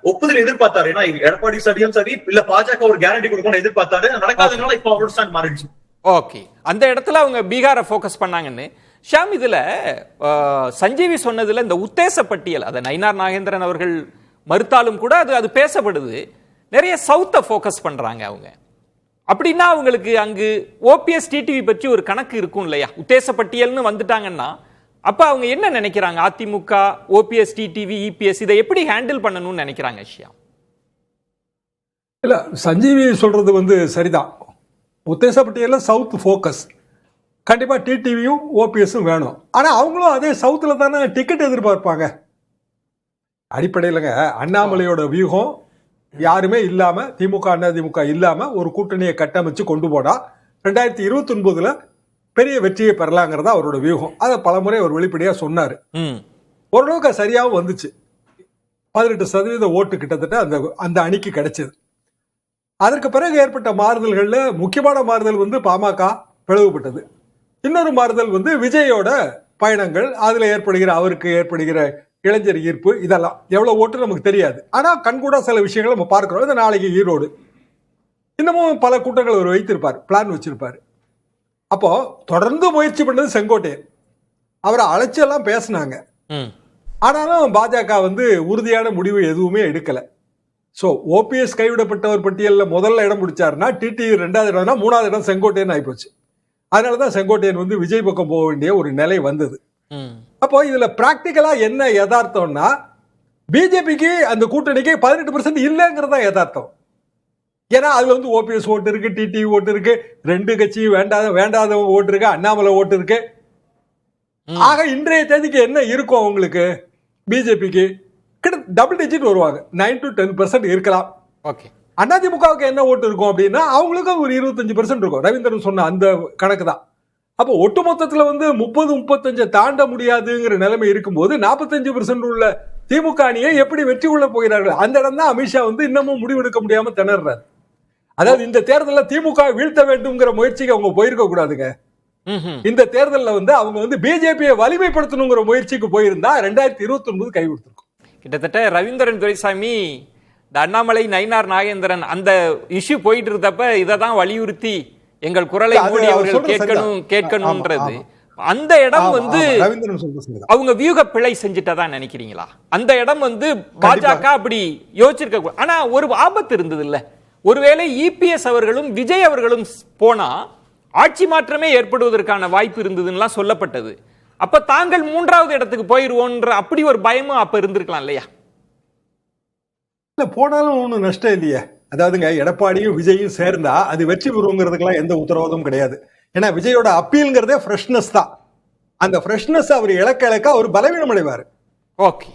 Speaker 7: ஒப்புதல் எதிர்பார்த்தாரு. ஏன்னா எடப்பாடி சரியும் சரி இல்ல பாஜக ஒரு கேரண்டி கொடுக்கணும்னு எதிர்பார்த்தாரு. நடக்காதனால இப்ப அவரோட ஸ்டாண்ட் மாறிடுச்சு.
Speaker 3: ஓகே, அந்த இடத்துல அவங்க பீகாரை ஃபோக்கஸ் பண்ணாங்கன்னு. ஷாம், இதுல சஞ்சீவி சொன்னதுல இந்த உத்தேச பட்டியல், அதை நயினார் நாகேந்திரன் அவர்கள் மறுத்தாலும் கூட அது பேசப்படுது. நிறைய சவுத்தை ஃபோக்கஸ் பண்றாங்க அவங்க. அப்படின்னா அவங்களுக்கு அங்கு ஓபிஎஸ் டிடிவி பற்றி ஒரு கணக்கு இருக்கும் இல்லையா? உத்தேச பட்டியல்னு வந்துட்டாங்கன்னா அப்ப அவங்க என்ன நினைக்கிறாங்க? அதிமுக, ஓபிஎஸ், டிடிவி, இபிஎஸ் இதை எப்படி ஹேண்டில் பண்ணணும்னு நினைக்கிறாங்க? ஷியா,
Speaker 4: இல்ல சஞ்சீவி சொல்றது வந்து சரிதான். உத்தேச பட்டியல சவுத் ஃபோக்கஸ், கண்டிப்பா டிடிவியும் ஓபிஎஸும் வேணும். ஆனா அவங்களும் அதே சவுத்துல தானே டிக்கெட் எதிர்பார்ப்பாங்க. அடிப்படையிலங்க அண்ணாமலையோட வியூகம் யாருமே இல்லாம, திமுக அதிமுக இல்லாம ஒரு கூட்டணியை கட்டமைச்சு கொண்டு போனா 2029 பெரிய வெற்றியை பெறலாங்கிறதா அவரோட வியூகம். அதை பலமுறை அவர் வெளிப்படையா சொன்னாரு. ஓரளவுக்கு சரியாகவும் வந்துச்சு. 18% ஓட்டு கிட்டத்தட்ட அந்த அணிக்கு கிடைச்சது. அதற்கு பிறகு ஏற்பட்ட மாறுதல்கள்ல முக்கியமான மாறுதல் வந்து பாமக பிளவுபட்டது. இன்னொரு மாறுதல் வந்து விஜயோட பயணங்கள், அதுல அவருக்கு ஏற்படுகிற இளைஞர் ஈர்ப்பு, இதெல்லாம் எவ்வளவு ஓட்டு நமக்கு தெரியாது. ஆனா கண்கூடா சில விஷயங்களை நம்ம பார்க்கிறோம். இந்த நாளைக்கு ஈரோடு, இன்னமும் பல கூட்டங்கள் அவர் வைத்திருப்பார், பிளான் வச்சிருப்பாரு. அப்போ தொடர்ந்து முயற்சி பண்ணது செங்கோட்டையன். அவரை அழைச்செல்லாம் பேசினாங்க. ஆனாலும் பாஜக வந்து உறுதியான முடிவு எதுவுமே எடுக்கல. சோ ஓபிஎஸ் கைவிடப்பட்டவர் பட்டியலில் முதல்ல இடம் பிடிச்சாருன்னா, டிடி 2வது இடம்னா 3வது இடம் செங்கோட்டையன் ஆயிப்போச்சு. அதனாலதான் செங்கோட்டையன் வந்து விஜய் பக்கம் போக வேண்டிய ஒரு நிலை வந்தது. அப்போ இதுல பிராக்டிக்கலா என்ன யதார்த்தம்னா, பிஜேபிக்கு அந்த கூட்டணிக்கு 18% இல்லைங்கிறதா யதார்த்தம். ஏன்னா அதுல வந்து ஓபிஎஸ் ஓட்டு இருக்கு, டிடிவி ஓட்டு இருக்கு, 2 கட்சி வேண்டாத ஓட்டு இருக்கு, அண்ணாமலை ஓட்டு இருக்கு. ஆக இன்றைய தேதிக்கு என்ன இருக்கும் அவங்களுக்கு? பிஜேபிக்கு கிட்ட டபுள் டிஜிட் வருவாங்க, 9 to 10% இருக்கலாம். அதிமுகவுக்கு என்ன ஓட்டு இருக்கும் அப்படின்னா, அவங்களுக்கு ஒரு 25% இருக்கும். ரவீந்திரன் சொன்ன அந்த கணக்கு தான். அப்போ ஒட்டுமொத்தத்துல வந்து 30-35 தாண்ட முடியாதுங்கிற நிலைமை இருக்கும்போது 45% உள்ள திமுக அணியை எப்படி வெற்றி கொள்ள போகிறார்கள்? அந்த இடம் தான் அமித்ஷா வந்து இன்னமும் முடிவெடுக்க முடியாம திணறாரு. அதாவது இந்த தேர்தலில் திமுக வீழ்த்த வேண்டும்ங்கிற முயற்சிக்கு அவங்க போயிருக்க கூடாதுங்க. இந்த தேர்தலில் வந்து அவங்க வந்து பிஜேபியை வலிமைப்படுத்தணுங்கிற முயற்சிக்கு போயிருந்தா 2029 கை கொடுத்திருக்கும்.
Speaker 3: கிட்டத்தட்ட ரவீந்திரன் துரைசாமி, இந்த அண்ணாமலை, நயினார் நாகேந்திரன் அந்த இஷ்யூ போயிட்டு இருந்தப்ப இதை தான் வலியுறுத்தி எங்கள் குரலை மோடி அவர்கள் கேட்கணும்ன்றது. அந்த இடம் வந்து அவங்க வியூக பிழை செஞ்சுட்டதா நினைக்கிறீங்களா? அந்த இடம் வந்து பாஜக அப்படி யோசிச்சிருக்க. ஆனா ஒரு ஆபத்து இருந்தது இல்ல, ஒருவேளை இபிஎஸ் அவர்களும் விஜய் அவர்களும் போனா ஆட்சி மாற்றமே ஏற்படுவதற்கான வாய்ப்பு இருந்ததுன்னா சொல்லப்பட்டது. அப்ப தாங்கள் 3வது இடத்துக்கு போயிருவோன்ற அப்படி ஒரு பயமும் அப்ப இருந்திருக்கலாம் இல்லையா?
Speaker 4: இல்ல, போனாலும் ஒன்றும் நஷ்டம் இல்லையே. அதாவதுங்க, எடப்பாடியும் விஜயும் சேர்ந்தா அது வெற்றி பெறுங்கிறதுக்கெல்லாம் எந்த உத்தரவாதமும் கிடையாது. ஏன்னா விஜயோட அப்பீல்ங்கிறதே ஃப்ரெஷ்னஸ் தான். அந்த ஃப்ரெஷ்னஸ் அவர் இழக்க அவர் பலவீனம் அடைவாரு.
Speaker 3: ஓகே,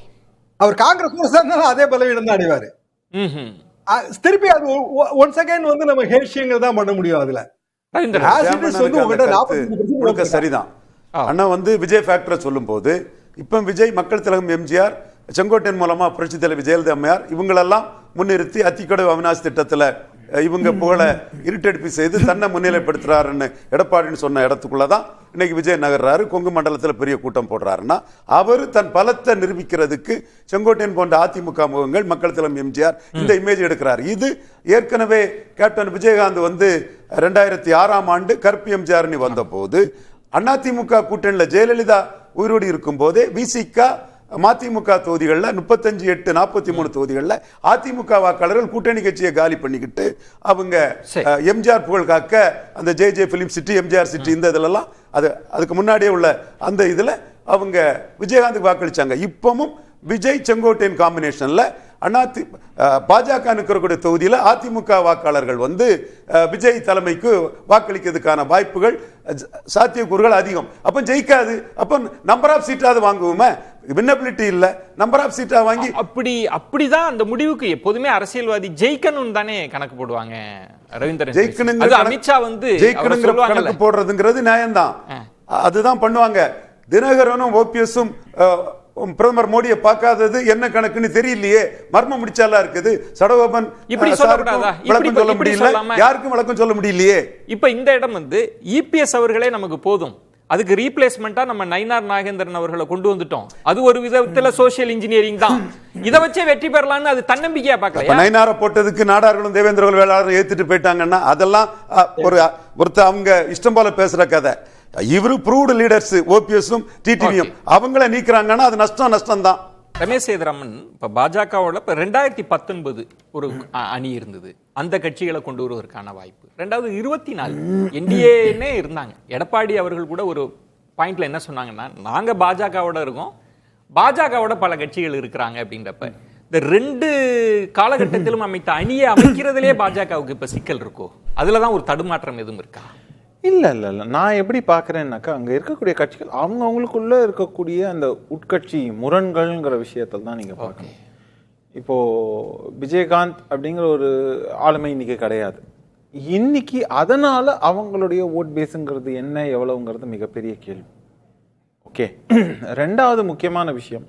Speaker 4: அவர் காங்கிரஸ் இருந்தாலும் அதே பலவீனம் தான் அடைவாரு. திருப்பி அது ஒன்ஸ் அகைன் வந்து நம்ம ஹேஷியங்கள் தான் பண்ண முடியும். அதுல
Speaker 5: சரிதான். அண்ணா வந்து விஜய் ஃபேக்டரை சொல்லும் போது இப்ப விஜய், மக்கள் திலகம் எம்ஜிஆர், செங்கோட்டையன் மூலமா புரட்சி தலைவர் ஜெயலலிதா அம்மையார் இவங்களெல்லாம் முன்னிறுத்தி அத்திக்கடவு அவிநாசி திட்டத்துல இவங்க புகழ இருட்டடிப்பு செய்து தன்னை முன்னிலைப்படுத்துறாருன்னு எடப்பாடின்னு சொன்ன இடத்துக்குள்ளதான் இன்னைக்கு விஜய் நகர்றாரு. கொங்கு மண்டலத்தில் பெரிய கூட்டம் போடுறாருன்னா அவர் தன் பலத்தை நிரூபிக்கிறதுக்கு செங்கோட்டையன் போன்ற அதிமுக முகங்கள், மக்கள் திலகம் எம்ஜிஆர் இந்த இமேஜ் எடுக்கிறார். இது ஏற்கனவே கேப்டன் விஜயகாந்த் வந்து 2006ஆம் ஆண்டு கருப்பு எம்ஜிஆர் வந்த போது அதிமுக கூட்டணியில் ஜெயலலிதா உயிரோடு இருக்கும் போதே விசிக மதிமுக தொகுதிகளில் 38-43 தொகுதிகளில் அதிமுக வாக்காளர்கள் கூட்டணி கட்சியை காலி பண்ணிக்கிட்டு அவங்க எம்ஜிஆர் புகழ் காக்க அந்த J film city, MGR city இந்த இதுலலாம் அதுக்கு முன்னாடியே உள்ள அந்த இதுல அவங்க விஜயகாந்துக்கு வாக்களிச்சாங்க. இப்பவும் விஜய் செங்கோட்டையன் காம்பினேஷன்ல பாஜக இருக்கிற தொகுதியில் அதிமுக வாக்காளர்கள் வந்து விஜய் தலைமைக்கு வாக்களிக்கிறதுக்கான வாய்ப்புகள், சாத்தியக்கூறுகள் அதிகம். அப்ப ஜெயிக்காது. அப்ப நம்பர் ஆஃப் சீட்டாவது வாங்குவோமே, வின்னபிலிட்டி இல்ல, நம்பர் ஆஃப் சீட்டா வாங்கி
Speaker 3: அப்படிதான் அந்த முடிவுக்கு எப்போதுமே அரசியல்வாதி ஜெயிக்கணும் தானே கணக்கு போடுவாங்க. ரவீந்திரன்
Speaker 5: ஜெயிக்கணும்,
Speaker 3: அமித்ஷா வந்து
Speaker 5: ஜெயிக்கணுங்கிற கணக்கு போடுறதுங்கிறது நியாயம்தான், அதுதான் பண்ணுவாங்க. தினகரனும் ஓபிஎஸும் பிரதமர் மோடியை பார்க்காதது என்ன கணக்குன்னு தெரியலையே, மர்மம் முடிச்சாலா இருக்குது. சடகோபன்
Speaker 3: இப்படி சொல்லக்கூடாதா?
Speaker 5: விளக்கம் சொல்ல முடியல, யாருக்கும் விளக்கம் சொல்ல முடியலையே.
Speaker 3: இப்ப இந்த இடம் இபிஎஸ் அவர்களே நமக்கு போதும், அதுக்கு ரீப்ளேஸ்மெண்டா நம்ம நயினார் நாகேந்திரன் அவர்களை கொண்டு வந்துட்டோம். அது ஒரு விதத்துல சோசியல் இன்ஜினியரிங் தான். இதை வச்சே வெற்றி பெறலாம்னு அது தன்னம்பிக்கையா பார்க்கல.
Speaker 5: நயினாரை போட்டதுக்கு நாடார்களும் தேவேந்திர வேளாளரும் ஏத்துட்டு போயிட்டாங்கன்னா அதெல்லாம் ஒருத்தர் அவங்க இஷ்டம் போல பேசுற கதை. இவரு ப்ரூவ்டு லீடர்ஸ் ஓபிஎஸும் டிடிவியும் அவங்கள நீக்குறாங்கன்னா அது நஷ்டம் தான்.
Speaker 3: ரமேஷ் சேதுராமன் இப்ப பாஜகவோட 2019 ஒரு அணி இருந்தது, அந்த கட்சிகளை கொண்டு வருவதற்கான வாய்ப்பு. 2024 என்டிஏனே இருந்தாங்க. எடப்பாடி அவர்கள் கூட ஒரு பாயிண்ட்ல என்ன சொன்னாங்கன்னா, நாங்க பாஜகவோட இருக்கோம், பாஜகவோட பல கட்சிகள் இருக்கிறாங்க அப்படின்றப்ப இந்த 2 காலகட்டத்திலும் அமைத்த அணியை அமைக்கிறதுலே பாஜகவுக்கு இப்ப சிக்கல் இருக்கோ? அதுலதான் ஒரு தடுமாற்றம் எதுவும் இருக்கா?
Speaker 6: இல்ல இல்ல இல்ல, நான் எப்படி பாக்குறேன்னாக்கா, அங்க இருக்கக்கூடிய கட்சிகள் அவங்களுக்குள்ள இருக்கக்கூடிய அந்த உட்கட்சி முரண்கள்ங்கிற விஷயத்தில் தான் நீங்க பார்க்கணும். இப்போ விஜயகாந்த் அப்படிங்கிற ஒரு ஆளுமை இன்னைக்கு கிடையாது. இன்னைக்கு அதனால அவங்களுடைய ஓட் பேஸுங்கிறது என்ன எவ்வளவுங்கிறது மிகப்பெரிய கேள்வி. ஓகே, ரெண்டாவது முக்கியமான விஷயம்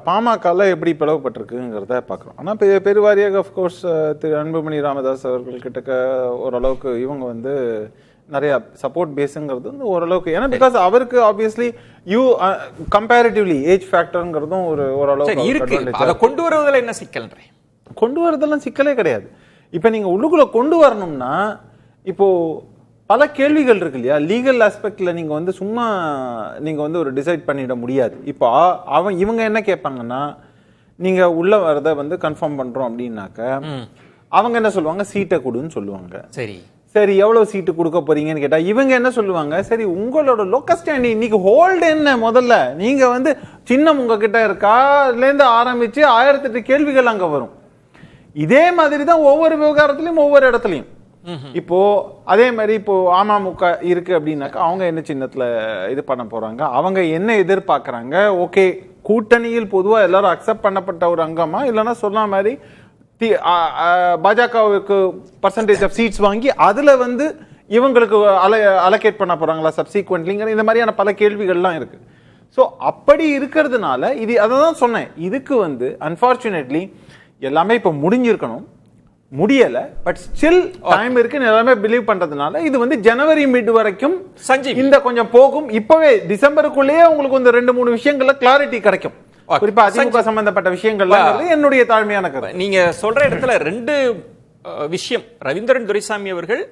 Speaker 6: பாமகல எப்படி பிளவுபட்டிருக்குங்கிறத பார்க்குறோம். ஆனால் பெருவாரியாக அஃப்கோர்ஸ் திரு அன்புமணி ராமதாஸ் அவர்கள் கிட்ட ஓரளவுக்கு இவங்க நிறைய சப்போர்ட் பேஸுங்கிறது ஓரளவுக்கு, ஏன்னா பிகாஸ் அவருக்கு ஆப்வியஸ்லி கம்பேரிட்டிவ்லி ஏஜ் ஃபேக்டருங்கிறதும் ஓரளவுக்கு
Speaker 3: இருக்கு. அதை கொண்டு வருவதில் என்ன சிக்கல்?
Speaker 6: கொண்டு வரதெல்லாம் சிக்கலே கிடையாது. இப்போ நீங்க உள்ளுக்குள்ள கொண்டு வரணும்னா இப்போ பல கேள்விகள் இருக்கு இல்லையா, லீகல் ஆஸ்பெக்ட்ல நீங்க சும்மா நீங்க ஒரு டிசைட் பண்ணிட முடியாது. இப்போ இவங்க என்ன கேட்பாங்கன்னா, நீங்க உள்ள வரத கன்ஃபார்ம் பண்றோம் அப்படின்னாக்க அவங்க என்ன சொல்லுவாங்க, சீட்டை கொடுன்னு சொல்லுவாங்க. சரி எவ்வளவு சீட்டு கொடுக்க போறீங்கன்னு கேட்டா இவங்க என்ன சொல்லுவாங்க, சரி உங்களோட லோக்கல் ஸ்டாண்ட் இன்னைக்கு ஹோல்டு என்ன, முதல்ல நீங்க சின்னம் உங்ககிட்ட இருக்கா-ல இருந்து ஆரம்பிச்சு 1008 கேள்விகள் அங்க வரும். இதே மாதிரி தான் ஒவ்வொரு விவகாரத்திலையும் ஒவ்வொரு இடத்துலையும். இப்போ அதே மாதிரி இப்போ அமமுக இருக்கு அப்படின்னாக்கா அவங்க என்ன சின்னத்துல இது பண்ண போறாங்க, அவங்க என்ன எதிர்பார்க்கறாங்க. ஓகே, கூட்டணியில் பொதுவா எல்லாரும் அக்செப்ட் பண்ணப்பட்ட ஒரு அங்கமா, இல்லைன்னா சொன்ன மாதிரி பாஜகவுக்கு பர்சன்டேஜ் ஆஃப் சீட்ஸ் வாங்கி அதுல இவங்களுக்கு அலோகேட் பண்ண போறாங்களா சப்சீக்வென்ட்லிங்கிற இந்த மாதிரியான பல கேள்விகள்லாம் இருக்கு. ஸோ அப்படி இருக்கிறதுனால இது அதான் சொன்னேன், இதுக்கு அன்பார்ச்சுனேட்லி எல்லாமே இப்போ முடிஞ்சிருக்கணும், முடியல. பட் ஸ்டில் டைம் இருக்கு எல்லாமே பிலீவ் பண்றதுனால இது ஜனவரி மிட் வரைக்கும் இந்த கொஞ்சம் போகும். இப்பவே டிசம்பருக்குள்ளேயே உங்களுக்கு 2-3 விஷயங்கள்ல கிளாரிட்டி கிடைக்கும், குறிப்பா அதிமுக சம்பந்தப்பட்ட விஷயங்கள்ல. என்னுடைய தாழ்மையான கருத்து.
Speaker 3: நீங்க சொல்ற இடத்துல 2 விஷயம். ரவீந்திரன் துரைசாமி அவர்கள்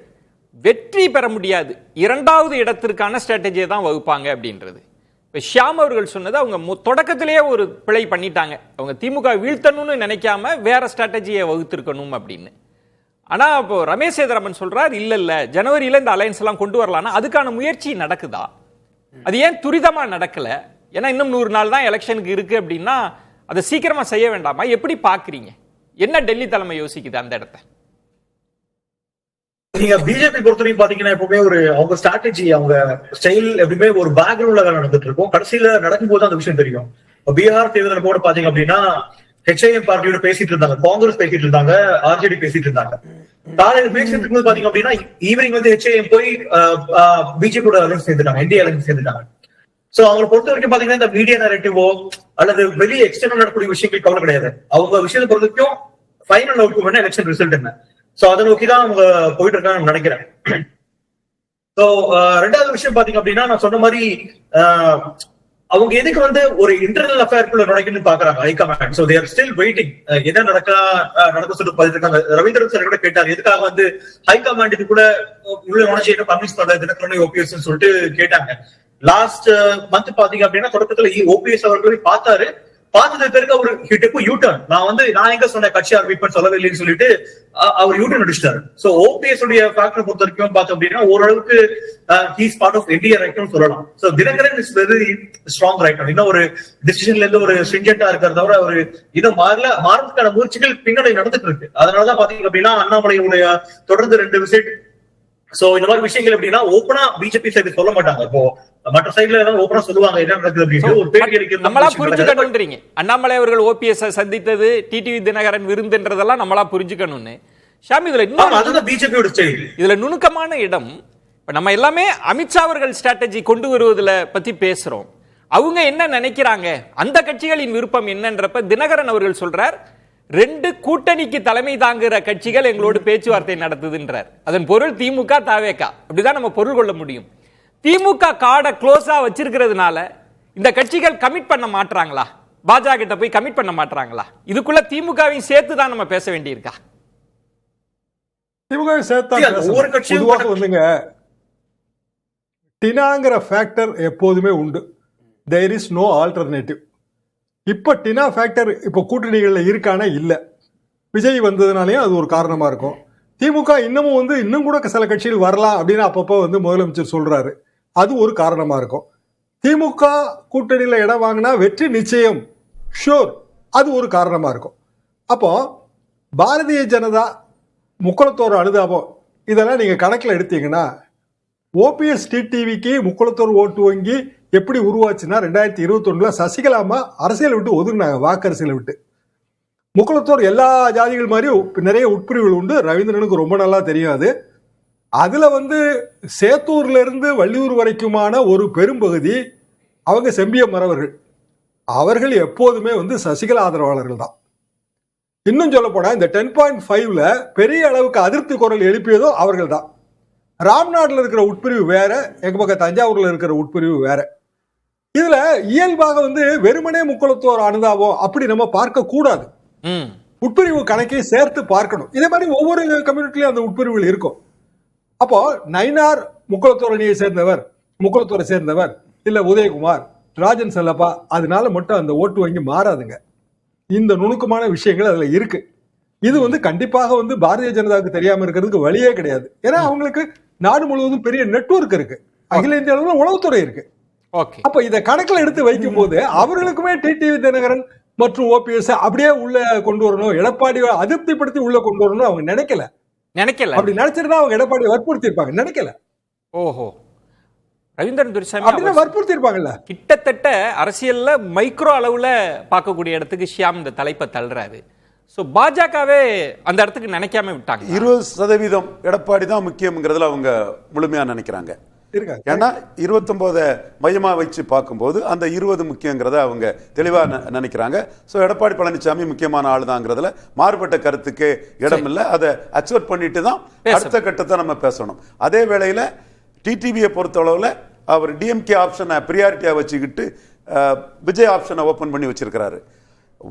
Speaker 3: வெற்றி பெற முடியாது, 2வது இடத்திற்கான ஸ்ட்ராட்டஜியை தான் வகுப்பாங்க அப்படின்றது. இப்ப ஷியாம் அவர்கள் சொன்னது அவங்க தொடக்கத்திலேயே ஒரு பிழை பண்ணிட்டாங்க, அவங்க திமுக வீழ்த்தணும்னு நினைக்காம வேற ஸ்ட்ராட்டஜியை வகுத்திருக்கணும் அப்படின்னு. ஆனா இப்போ ரமேஷ் சேதுராமன் சொல்றார், இல்ல ஜனவரியில இந்த அலையன்ஸ் எல்லாம் கொண்டு வரலாம்னா அதுக்கான முயற்சி நடக்குதா? அது ஏன் துரிதமா நடக்கல? ஏன்னா இன்னும் 100 நாள் தான் எலெக்ஷனுக்கு இருக்கு அப்படின்னா அதை சீக்கிரமா செய்ய வேண்டாமா? எப்படி பாக்குறீங்க? என்ன டெல்லி தலைமை யோசிக்குது அந்த இடத்தை?
Speaker 7: நீங்க பிஜேபி பொறுத்தவரைக்கும் பாத்தீங்கன்னா எப்பவுமே அவங்க ஸ்ட்ராட்டஜி, அவங்க ஸ்டைல் எப்பவுமே ஒரு பேக்ரவுண்ட்ல நடந்துட்டு இருக்கும். கடைசியில நடக்கும்போது அந்த விஷயம் தெரியும். பீகார் தேர்தல் போட பாத்தீங்க அப்படின்னா HIM பார்ட்டியோட பேசிட்டு இருந்தாங்க, காங்கிரஸ் பேசிட்டு இருந்தாங்க, RJD பேசிட்டு இருந்தாங்க. காலையில பேசிட்டு இருக்கும்போது பாத்தீங்க அப்படின்னா ஈவினிங் HIM போய் பிஜேபியோட அலைன்ஸ் சேர்ந்துட்டாங்க, NDA அலைன்ஸ் சேர்ந்துட்டாங்க. சோ அவங்களை பொறுத்த வரைக்கும் பாத்தீங்கன்னா இந்த மீடியா நரேட்டிவோ அல்லது வெளியே எக்ஸ்டர்னல் நடக்கக்கூடிய விஷயங்கள் கவலை கிடையாது. அவங்க விஷயத்தை பொறுத்த வரைக்கும் ஃபைனல் அவுட்கம் என்ன, எலெக்ஷன் ரிசல்ட் என்ன. சோ அதை நோக்கிதான் அவங்க போயிட்டு இருக்காங்க நினைக்கிறேன். சோ 2வது விஷயம் பாத்தீங்க அப்படின்னா நான் சொன்ன மாதிரி அவங்க எதுக்கு ஒரு இன்டர்னல் அஃபேர்க்குள்ள நுழைக்கணும்னு பாக்குறாங்க high command. So there still waiting, என்ன நடக்க சொல்லி பார்த்துட்டு இருக்காங்க. ரவீந்திரன் சார் கூட கேட்டார், எதுக்காக ஹைகமாண்டுக்கு கூட உள்ள நுழைச்சி என்ன கன்வின்ஸ் பண்றது தினகரன் OPS சொல்லிட்டு கேட்டாங்க. லாஸ்ட் மந்த் பாத்தீங்க அப்படின்னா தொடக்கத்துல OPS அவர்கள் பார்த்தது பிறகு அவரு யூட்டர்ன், நான் எங்க சொன்ன கட்சி ஆரம்பிப்பேன் சொல்லவே இல்லைன்னு சொல்லிட்டு அவர் யூட்டர்ன் அடிச்சிட்டாரு. சோ OPS உடைய ஃபேக்டர் பொறுத்த வரைக்கும் பார்த்தோம் அப்படின்னா ஓரளவுக்கு ஹீஸ் பார்ட் ஆஃப் NDA ரைட்னு சொல்லலாம். So Dhinakaran is very strong writer. இன்னும் ஒரு டிசிஷன்ல இருந்து ஒரு ஸ்ட்ரிஞ்சென்ட்டா இருக்கிறத தவிர அவர் இன்னும் மாறதுக்கான முயற்சிகள் பின்னாடி நடந்துட்டு இருக்கு. அதனாலதான் பாத்தீங்க அப்படின்னா அண்ணாமலையுடைய தொடர்ந்து 2 விசிட். சோ இந்த மாதிரி விஷயங்கள் எப்படின்னா ஓப்பனா பிஜேபி சைடு சொல்ல மாட்டாங்க. இப்போ மற்ற சைடுல ஓப்பனா சொல்லுவாங்க என்ன நடக்குது அப்படின்னு ஒரு பேட்டி அளிக்கிறது
Speaker 3: நம்மளா புரிஞ்சுக்கணும்ன்றீங்க. அண்ணாமலை அவர்கள் OPS சந்தித்தது, டிடிவி தினகரன் விருந்துன்றதெல்லாம் நம்மளா புரிஞ்சுக்கணும்னு. ஷாமி இதுல
Speaker 7: அதுதான் பிஜேபியோட ஸ்டைல்.
Speaker 3: இதுல நுணுக்கமான இடம், இப்ப நம்ம எல்லாமே அமித்ஷா அவர்கள் ஸ்ட்ராட்டஜி கொண்டு வருவதுல பத்தி பேசுறோம். அவங்க என்ன நினைக்கிறாங்க, அந்த கட்சிகளின் விருப்பம் என்னன்றப்ப தினகரன் அவர்கள் சொல்றார், 2 கூட்டணிக்கு தலைமை தாங்குகிற கட்சிகள் எங்களோடு பேச்சுவார்த்தை நடத்துதுன்றார். அதன் பொருள் திமுக தவேக, அப்படிதான் நம்ம பொருள் கொள்ள முடியும். திமுக கார்டை க்ளோஸா வச்சிருக்கிறதுனால இந்த கட்சிகள் கமிட் பண்ண மாட்டாங்களா, பாஜக கிட்ட போய் கமிட் பண்ண மாட்டாங்களா? இதுக்குள்ள திமுகவையும் சேர்த்து தான் நம்ம பேச வேண்டியிருக்கா?
Speaker 4: திமுக சேர்த்தா
Speaker 7: ஒவ்வொரு கட்சியும்
Speaker 4: பொதுவாக வந்துங்க, டினாங்கிற ஃபேக்டர் எப்போதுமே உண்டு. There is no alternative. இப்போ டினா ஃபேக்டர் இப்போ கூட்டணிகளில் இருக்கானா இல்லை. விஜய் வந்ததுனாலேயும் அது ஒரு காரணமா இருக்கும். திமுக இன்னமும் வந்து இன்னும் கூட சில கட்சிகள் வரலாம் அப்படின்னு அப்பப்போ வந்து முதலமைச்சர் சொல்றாரு, அது ஒரு காரணமா இருக்கும். திமுக கூட்டணியில் இடம் வாங்கினா வெற்றி நிச்சயம், ஷூர், அது ஒரு காரணமா இருக்கும். அப்போ பாரதிய ஜனதா முக்குளத்தோர் அனுதாபம் இதெல்லாம் நீங்க கணக்கில் எடுத்தீங்கன்னா, ஓபிஎஸ் டிடிவிக்கு முக்குளத்தோர் ஓட்டு வங்கி எப்படி உருவாச்சுன்னா 2021 சசிகலாமா அரசியலை விட்டு ஒதுங்கினாங்க, வாக்கரசியலை விட்டு. முக்குளத்தோர் எல்லா ஜாதிகள் மாதிரி நிறைய உட்பிரிவுகள் உண்டு, ரவீந்திரனுக்கு ரொம்ப நல்லா தெரியும். அதுல வந்து சேத்தூர்ல இருந்து வள்ளியூர் வரைக்குமான ஒரு பெரும்பகுதி அவங்க செம்பிய மறவர்கள். அவர்கள் எப்போதுமே வந்து சசிகலா ஆதரவாளர்கள் தான். இன்னும் சொல்ல போனா இந்த 10.5ல பெரிய அளவுக்கு அதிருப்தி குரல் எழுப்பியதோ அவர்கள் தான். ராம்நாடுல இருக்கிற உட்பிரிவு வேற, எங்க பக்கம் தஞ்சாவூர்ல இருக்கிற உட்பிரிவு வேற. இதுல இயல்பாக வந்து வெறுமனே முக்குளத்தோர் அனுதாபம் அப்படி நம்ம பார்க்க கூடாது. உட்பிரிவு கணக்கையும் சேர்த்து பார்க்கணும். இதே மாதிரி ஒவ்வொரு கம்யூனிட்டிலையும் அந்த உட்பிரிவுகள் இருக்கும். அப்போ நயினார் முக்குளத்தோரணியை சேர்ந்தவர், முக்குளத்தோரை சேர்ந்தவர், இல்ல உதயகுமார், ராஜன் செல்லப்பா, அதனால மட்டும் அந்த ஓட்டு வங்கி மாறாதுங்க. இந்த நுணுக்கமான விஷயங்கள் அதுல இருக்கு. இது வந்து கண்டிப்பாக வந்து பாரதிய ஜனதாவுக்கு தெரியாம இருக்கிறதுக்கு வழியே கிடையாது. ஏன்னா அவங்களுக்கு நாடு முழுவதும் பெரிய நெட்வொர்க் இருக்கு, அகில இந்திய அளவில் உளவுத்துறை இருக்கு. அப்ப இதை கணக்கில் எடுத்து வைக்கும் போது அவர்களுக்குமே டிடிவி தினகரன் மற்றும் ஓபிஎஸ் அப்படியே உள்ள கொண்டு வரணும், எடப்பாடி அதிருப்திப்படுத்தி உள்ள கொண்டு வரணும் அவங்க நினைக்கல. அப்படி நினைச்சிருந்தா அவங்க எடப்பாடி வற்புறுத்தி இருப்பாங்க, நினைக்கல.
Speaker 3: ஓஹோ, ரவீந்திரன் துரைசாமி
Speaker 4: வற்புறுத்தி இருப்பாங்கல்ல.
Speaker 3: கிட்டத்தட்ட அரசியல்ல மைக்ரோ அளவுல பார்க்கக்கூடிய இடத்துக்கு ஷியாம் இந்த தலைப்பை தள்ளுறாரு. சோ பாஜகவே அந்த இடத்துக்கு நினைக்காம விட்டாங்க.
Speaker 5: 20% எடப்பாடி தான் முக்கியம்ங்கிறதுல அவங்க முழுமையா நினைக்கிறாங்க. ஏன்னா 29 மையமா வச்சு பார்க்கும்போது அந்த 20 முக்கியங்கிறத அவங்க தெளிவா நினைக்கிறாங்க. ஸோ எடப்பாடி பழனிசாமி முக்கியமான ஆள் தாங்கிறதுல மாறுபட்ட கருத்துக்கு இடம் இல்லை. அதை அக்செப்ட் பண்ணிட்டு தான் அடுத்த கட்டத்தை நம்ம பேசணும். அதே வேளையில் டிடிவியை பொறுத்தளவில் அவர் டிஎம்கே ஆப்ஷனை ப்ரியாரிட்டியா வச்சுக்கிட்டு விஜய் ஆப்ஷனை ஓப்பன் பண்ணி வச்சிருக்கிறாரு.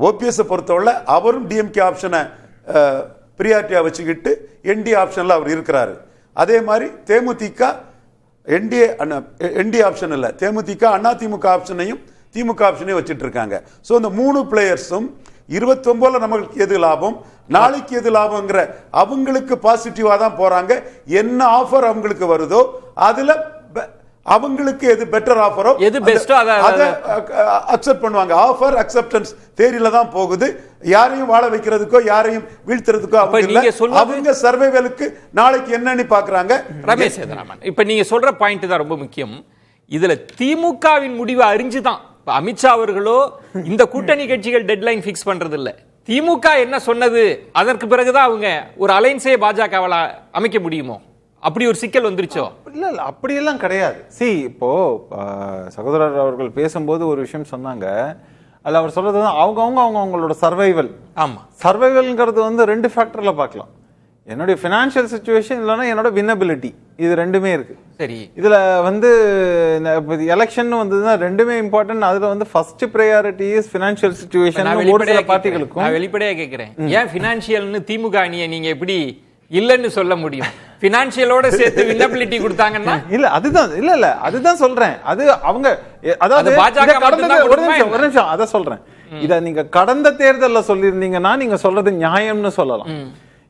Speaker 5: ஓபிஎஸ் பொறுத்தவரை அவரும் டிஎம்கே ஆப்ஷனை ப்ரியாரிட்டியா வச்சுக்கிட்டு என்டி ஆப்ஷன்ல அவர் இருக்கிறாரு. அதே மாதிரி தேமுதிக என்டிஏ ஆப்ஷன் இல்ல, தேமுதிக அதிமுக ஆப்ஷனையும் திமுக ஆப்ஷனையும் வச்சிட்டு இருக்காங்க. ஸோ இந்த 3 பிளேயர்ஸும் 29 நமக்கு எது லாபம், நாளைக்கு எது லாபம்ங்கிற அவங்களுக்கு பாசிட்டிவா தான் போறாங்க. என்ன ஆஃபர் அவங்களுக்கு வருதோ அதுல அவங்களுக்கு எது பெட்டர் ஆஃபரோ
Speaker 3: எது பெஸ்டோ
Speaker 5: அதை அக்செப்ட் பண்ணுவாங்க. ஆஃபர் அக்செப்டன்ஸ் தேரியில தான் போகுது. யாரையும் வாழ வைக்கிறதுக்கோ யாரையும் வீழ்த்துறதுக்கோ அவங்க சர்வைவலுக்கு நாளைக்கு என்னன்னு பாக்குறாங்க.
Speaker 3: ரமேஷ் சேதுராமன், இப்ப நீங்க சொல்ற பாயிண்ட் தான் ரொம்ப முக்கியம். இதுல திமுகவின் முடிவை அறிஞ்சுதான் அமித்ஷா அவர்களோ இந்த கூட்டணி கட்சிகள் டெட்லைன் பிக்ஸ் பண்றது இல்ல. திமுக என்ன சொன்னது அதற்கு பிறகுதான் அவங்க ஒரு அலைன்ஸே பாஜகவால அமைக்க முடியுமோ, அப்படி ஒரு சிக்கல் வந்துருச்சோ?
Speaker 6: இல்ல இல்ல, அப்படியெல்லாம் கிடையாது. இப்போ சகோதரர் அவர்கள் பேசும்போது ஒரு விஷயம் சொன்னாங்க. அதுல அவர் சொல்றது அவங்களோட சர்வைவல்.
Speaker 3: ஆமா,
Speaker 6: சர்வைவல்ங்கிறது வந்து 2 ஃபேக்டர்ல பார்க்கலாம். என்னுடைய ஃபினான்ஷியல் சிச்சுவேஷன் இல்லைன்னா என்னோட வின்னபிலிட்டி, இது ரெண்டுமே இருக்கு.
Speaker 3: சரி,
Speaker 6: இதுல வந்து எலெக்ஷன் வந்ததுன்னா ரெண்டுமே இம்பார்ட்டன்ட். அதுல வந்து first priority is financial situation. ஒரு சில பார்ட்டிகளுக்கும்
Speaker 3: நான் வெளிப்படையா கேட்கிறேன், ஏன் ஃபினான்ஷியல்னு திமுக அணியை நீங்க எப்படி இல்லன்னு சொல்ல முடியும்? பினான்சியலோட சேர்த்து வின்னபிலிட்டி கொடுத்தாங்கன்னா
Speaker 6: இல்ல, அதுதான் இல்ல அதுதான் சொல்றேன். அது அவங்க அதாவது ஒரு நிமிஷம் அத சொல்றேன். இத நீங்க கடந்த தேர்தல்ல சொல்லியிருந்தீங்கன்னா நீங்க சொல்றது நியாயம்னு சொல்லலாம்.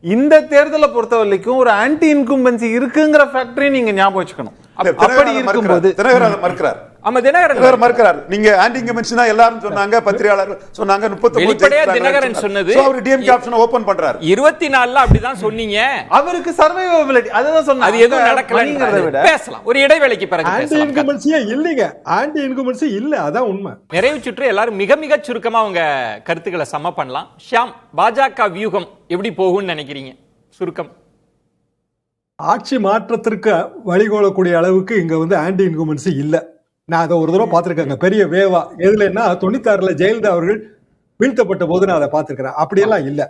Speaker 6: இந்த தேர்தலை பொறுத்த வரைக்கும் ஒரு ஆன்டி இன்கும்பன்சி இருக்குங்கிற ஃபேக்டரி நீங்க ஞாபகம் வச்சுக்கணும். அப்படி இருக்கும்போது
Speaker 5: தினகரன் மறுக்கிறார்.
Speaker 3: ஆமா, தினகரன்
Speaker 5: மறுக்கிறார். நீங்க ஆன்டி இன்கம்பன்சினா எல்லாரும் சொன்னாங்க, பத்திரிகையாளர் சொன்னாங்க. 39
Speaker 3: தினகரன் சொன்னது
Speaker 5: அவர் டிஎம்கே ஆப்ஷன் ஓபன் பண்றாரு.
Speaker 3: 24ல அப்படிதான் சொன்னீங்க.
Speaker 6: அவருக்கு சர்வைவபிலிட்டி அதுதான் சொன்னாங்க.
Speaker 3: அது எதுவும் நடக்கலங்கறத விட பேசலாம். ஒரு இடைவேளைக்கு பிறகு பேசலாம்.
Speaker 4: ஆன்டி இன்கம்பன்சியே இல்லங்க, ஆன்டி இன்கம்பன்சி இல்ல, அதான் உண்மை.
Speaker 3: நிறைவு சுற்று எல்லாரும் மிக மிக சுருக்கமா உங்க கருத்துக்களை சம பண்ணலாம். ஷியாம், பாஜக வியூகம் எப்படி போகும்னு நினைக்கிறீங்க? சுருக்கம்.
Speaker 4: ஆட்சி மாற்றத்திற்கு வழிகோலக்கூடிய அளவுக்கு இங்க வந்து ஆன்டி இன்கம்பன்சி இல்ல. நான் அதை ஒரு தடவை பார்த்திருக்கேங்க, பெரிய வேவா. எதுலன்னா 96ல ஜெயலலிதா அவர்கள் வீழ்த்தப்பட்ட போது நான் அதை பார்த்திருக்கிறேன். அப்படியெல்லாம் இல்ல,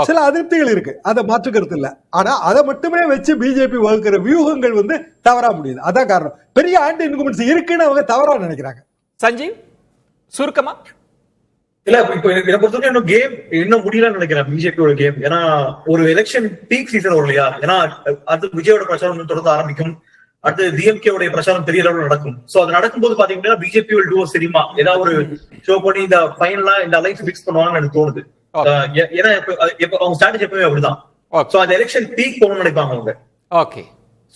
Speaker 4: சில அதிருப்திகள் இருக்கு, அதை மாற்றுக்கிறது இல்ல. ஆனா அதை மட்டுமே வச்சு பிஜேபி வகுக்கிற வியூகங்கள் வந்து தவறா முடியுது. அதான் காரணம். பெரிய ஆன்டி இன்குமென்சி இருக்குன்னு அவங்க தவறா நினைக்கிறாங்க.
Speaker 3: சஞ்சீவ், சுருக்கமா?
Speaker 7: இல்ல, இப்போ இதை பொறுத்தவரைக்கும் இன்னும் கேம் இன்னும் முடியலன்னு நினைக்கிறேன் பிஜேபியோட கேம். ஏன்னா ஒரு எலெக்ஷன் பீக் சீசன் வரும் இல்லையா, ஏன்னா அது விஜயோட பிரச்சாரம் தொடர்ந்து ஆரம்பிக்கும், அடுத்து டிஎம்கே உடைய பிரச்சாரம் பெரிய அளவில் நடக்கும். சோ அது நடக்கும்போது பாத்தீங்கன்னா பிஜேபி வில் டூ சினிமா, ஏதாவது ஒரு ஷோ பண்ணி இந்த ஃபைனலா இந்த அலைன்ஸ் பிக்ஸ் பண்ணுவாங்கன்னு எனக்கு தோணுது. ஏன்னா அவங்க ஸ்ட்ராட்டஜி எப்பவுமே அப்படிதான். சோ அந்த எலெக்ஷன் பீக் போகணும்னு நினைப்பாங்க அவங்க.
Speaker 3: ஓகே,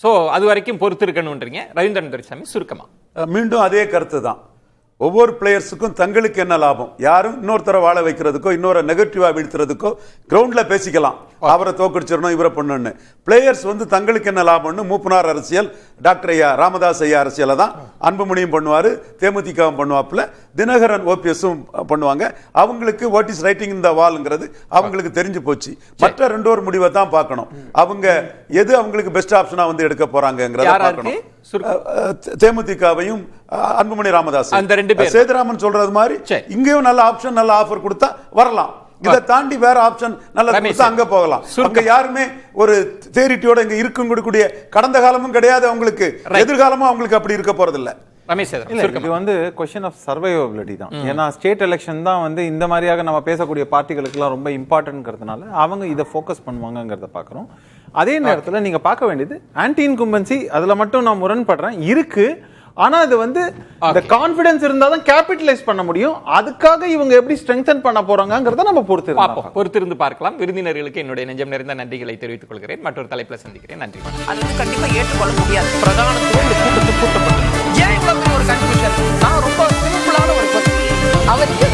Speaker 3: சோ அது வரைக்கும் பொறுத்து இருக்கணும்ன்றீங்க. ரவீந்திரன் துரைசாமி, சுருக்கமா?
Speaker 5: மீண்டும் அதே கருத்து தான். ஒவ்வொரு பிளேயர்ஸுக்கும் தங்களுக்கு என்ன லாபம், யாரும் இன்னொருத்தரை வாழ வைக்கிறதுக்கோ இன்னொரு நெகட்டிவா வீழ்த்துறதுக்கோ கிரவுண்ட்ல பேசிக்கலாம், அவரை தோக்கடிச்சிடணும் இவரை பண்ணணும்னு. பிளேயர்ஸ் வந்து தங்களுக்கு என்ன லாபம்னு மூப்பனார் அரசியல், டாக்டர் ஐயா ராமதாஸ் ஐயா அரசியலை தான் அன்புமணியும் பண்ணுவாரு, தேமுதிகவும் பண்ணுவாப்புல, தினகரன் ஓபிஎஸும் பண்ணுவாங்க. அவங்களுக்கு வாட் இஸ் ரைட்டிங் இந்த வால்ங்கிறது அவங்களுக்கு தெரிஞ்சு போச்சு. மற்ற ரெண்டோர் முடிவை தான் பார்க்கணும். அவங்க எது அவங்களுக்கு பெஸ்ட் ஆப்ஷனா வந்து எடுக்க போறாங்கிறத பார்க்கணும். தேமுதிகவும் அன்புமணி ராமதாஸ், சேதுராமன் சொல்றது மாதிரி இங்கேயும் நல்ல ஆப்ஷன் நல்ல ஆஃபர் கொடுத்தா வரலாம். இதை தாண்டி வேற ஆப்ஷன் நல்ல கொடுத்தா அங்க போகலாம். அங்க யாருமே ஒரு தேரிட்டியோட இங்க இருக்கக்கூடிய கடந்த காலமும் கிடையாது அவங்களுக்கு, எதிர்காலமும் அவங்களுக்கு அப்படி இருக்க போறது இல்ல.
Speaker 6: இது வந்து கொஸ்டின் ஆஃப் சர்வைவபிலிட்டி தான். ஏன்னா ஸ்டேட் எலெக்ஷன் தான் வந்து இந்த மாதிரியாக நம்ம பேசக்கூடிய பார்ட்டிகளுக்குலாம் ரொம்ப இம்பார்ட்டன்ட்ங்கிறதுனால அவங்க இதை ஃபோக்கஸ் பண்ணுவாங்கங்கிறத பார்க்குறோம். அதே நேரத்தில் நீங்க பார்க்க வேண்டியது ஆன்டி இன்கும்பன்சி, அதுல மட்டும் நான் முரண்படுறேன், இருக்கு. ஆனா இது வந்து இந்த கான்ஃபிடன்ஸ் இருந்தா தான் கேபிட்டலைஸ் பண்ண முடியும். அதுக்காக இவங்க எப்படி ஸ்ட்ரெங்தன் பண்ண போறாங்கங்கறத நம்ம
Speaker 3: பொறுத்திருந்து பார்க்கலாம். விருந்தினர்களுக்கு என்னுடைய நெஞ்சம் நிறைந்த நன்றிகளை தெரிவித்துக் கொள்கிறேன். மற்றொரு தலைப்புல சந்திக்கிறேன். நன்றி.
Speaker 1: அது வந்து கண்டிப்பா ஏற்றுக்கொள்ள முடியாது. பிரதானத்துவம் இந்த கூட்டத்துக்கு கூட்டப்பட்டது. ஏன் இவ்வளவு ஒரு கன்ஃபியூஷன்? நான் ரொம்ப சிம்பிளான ஒரு
Speaker 2: அவருக்கு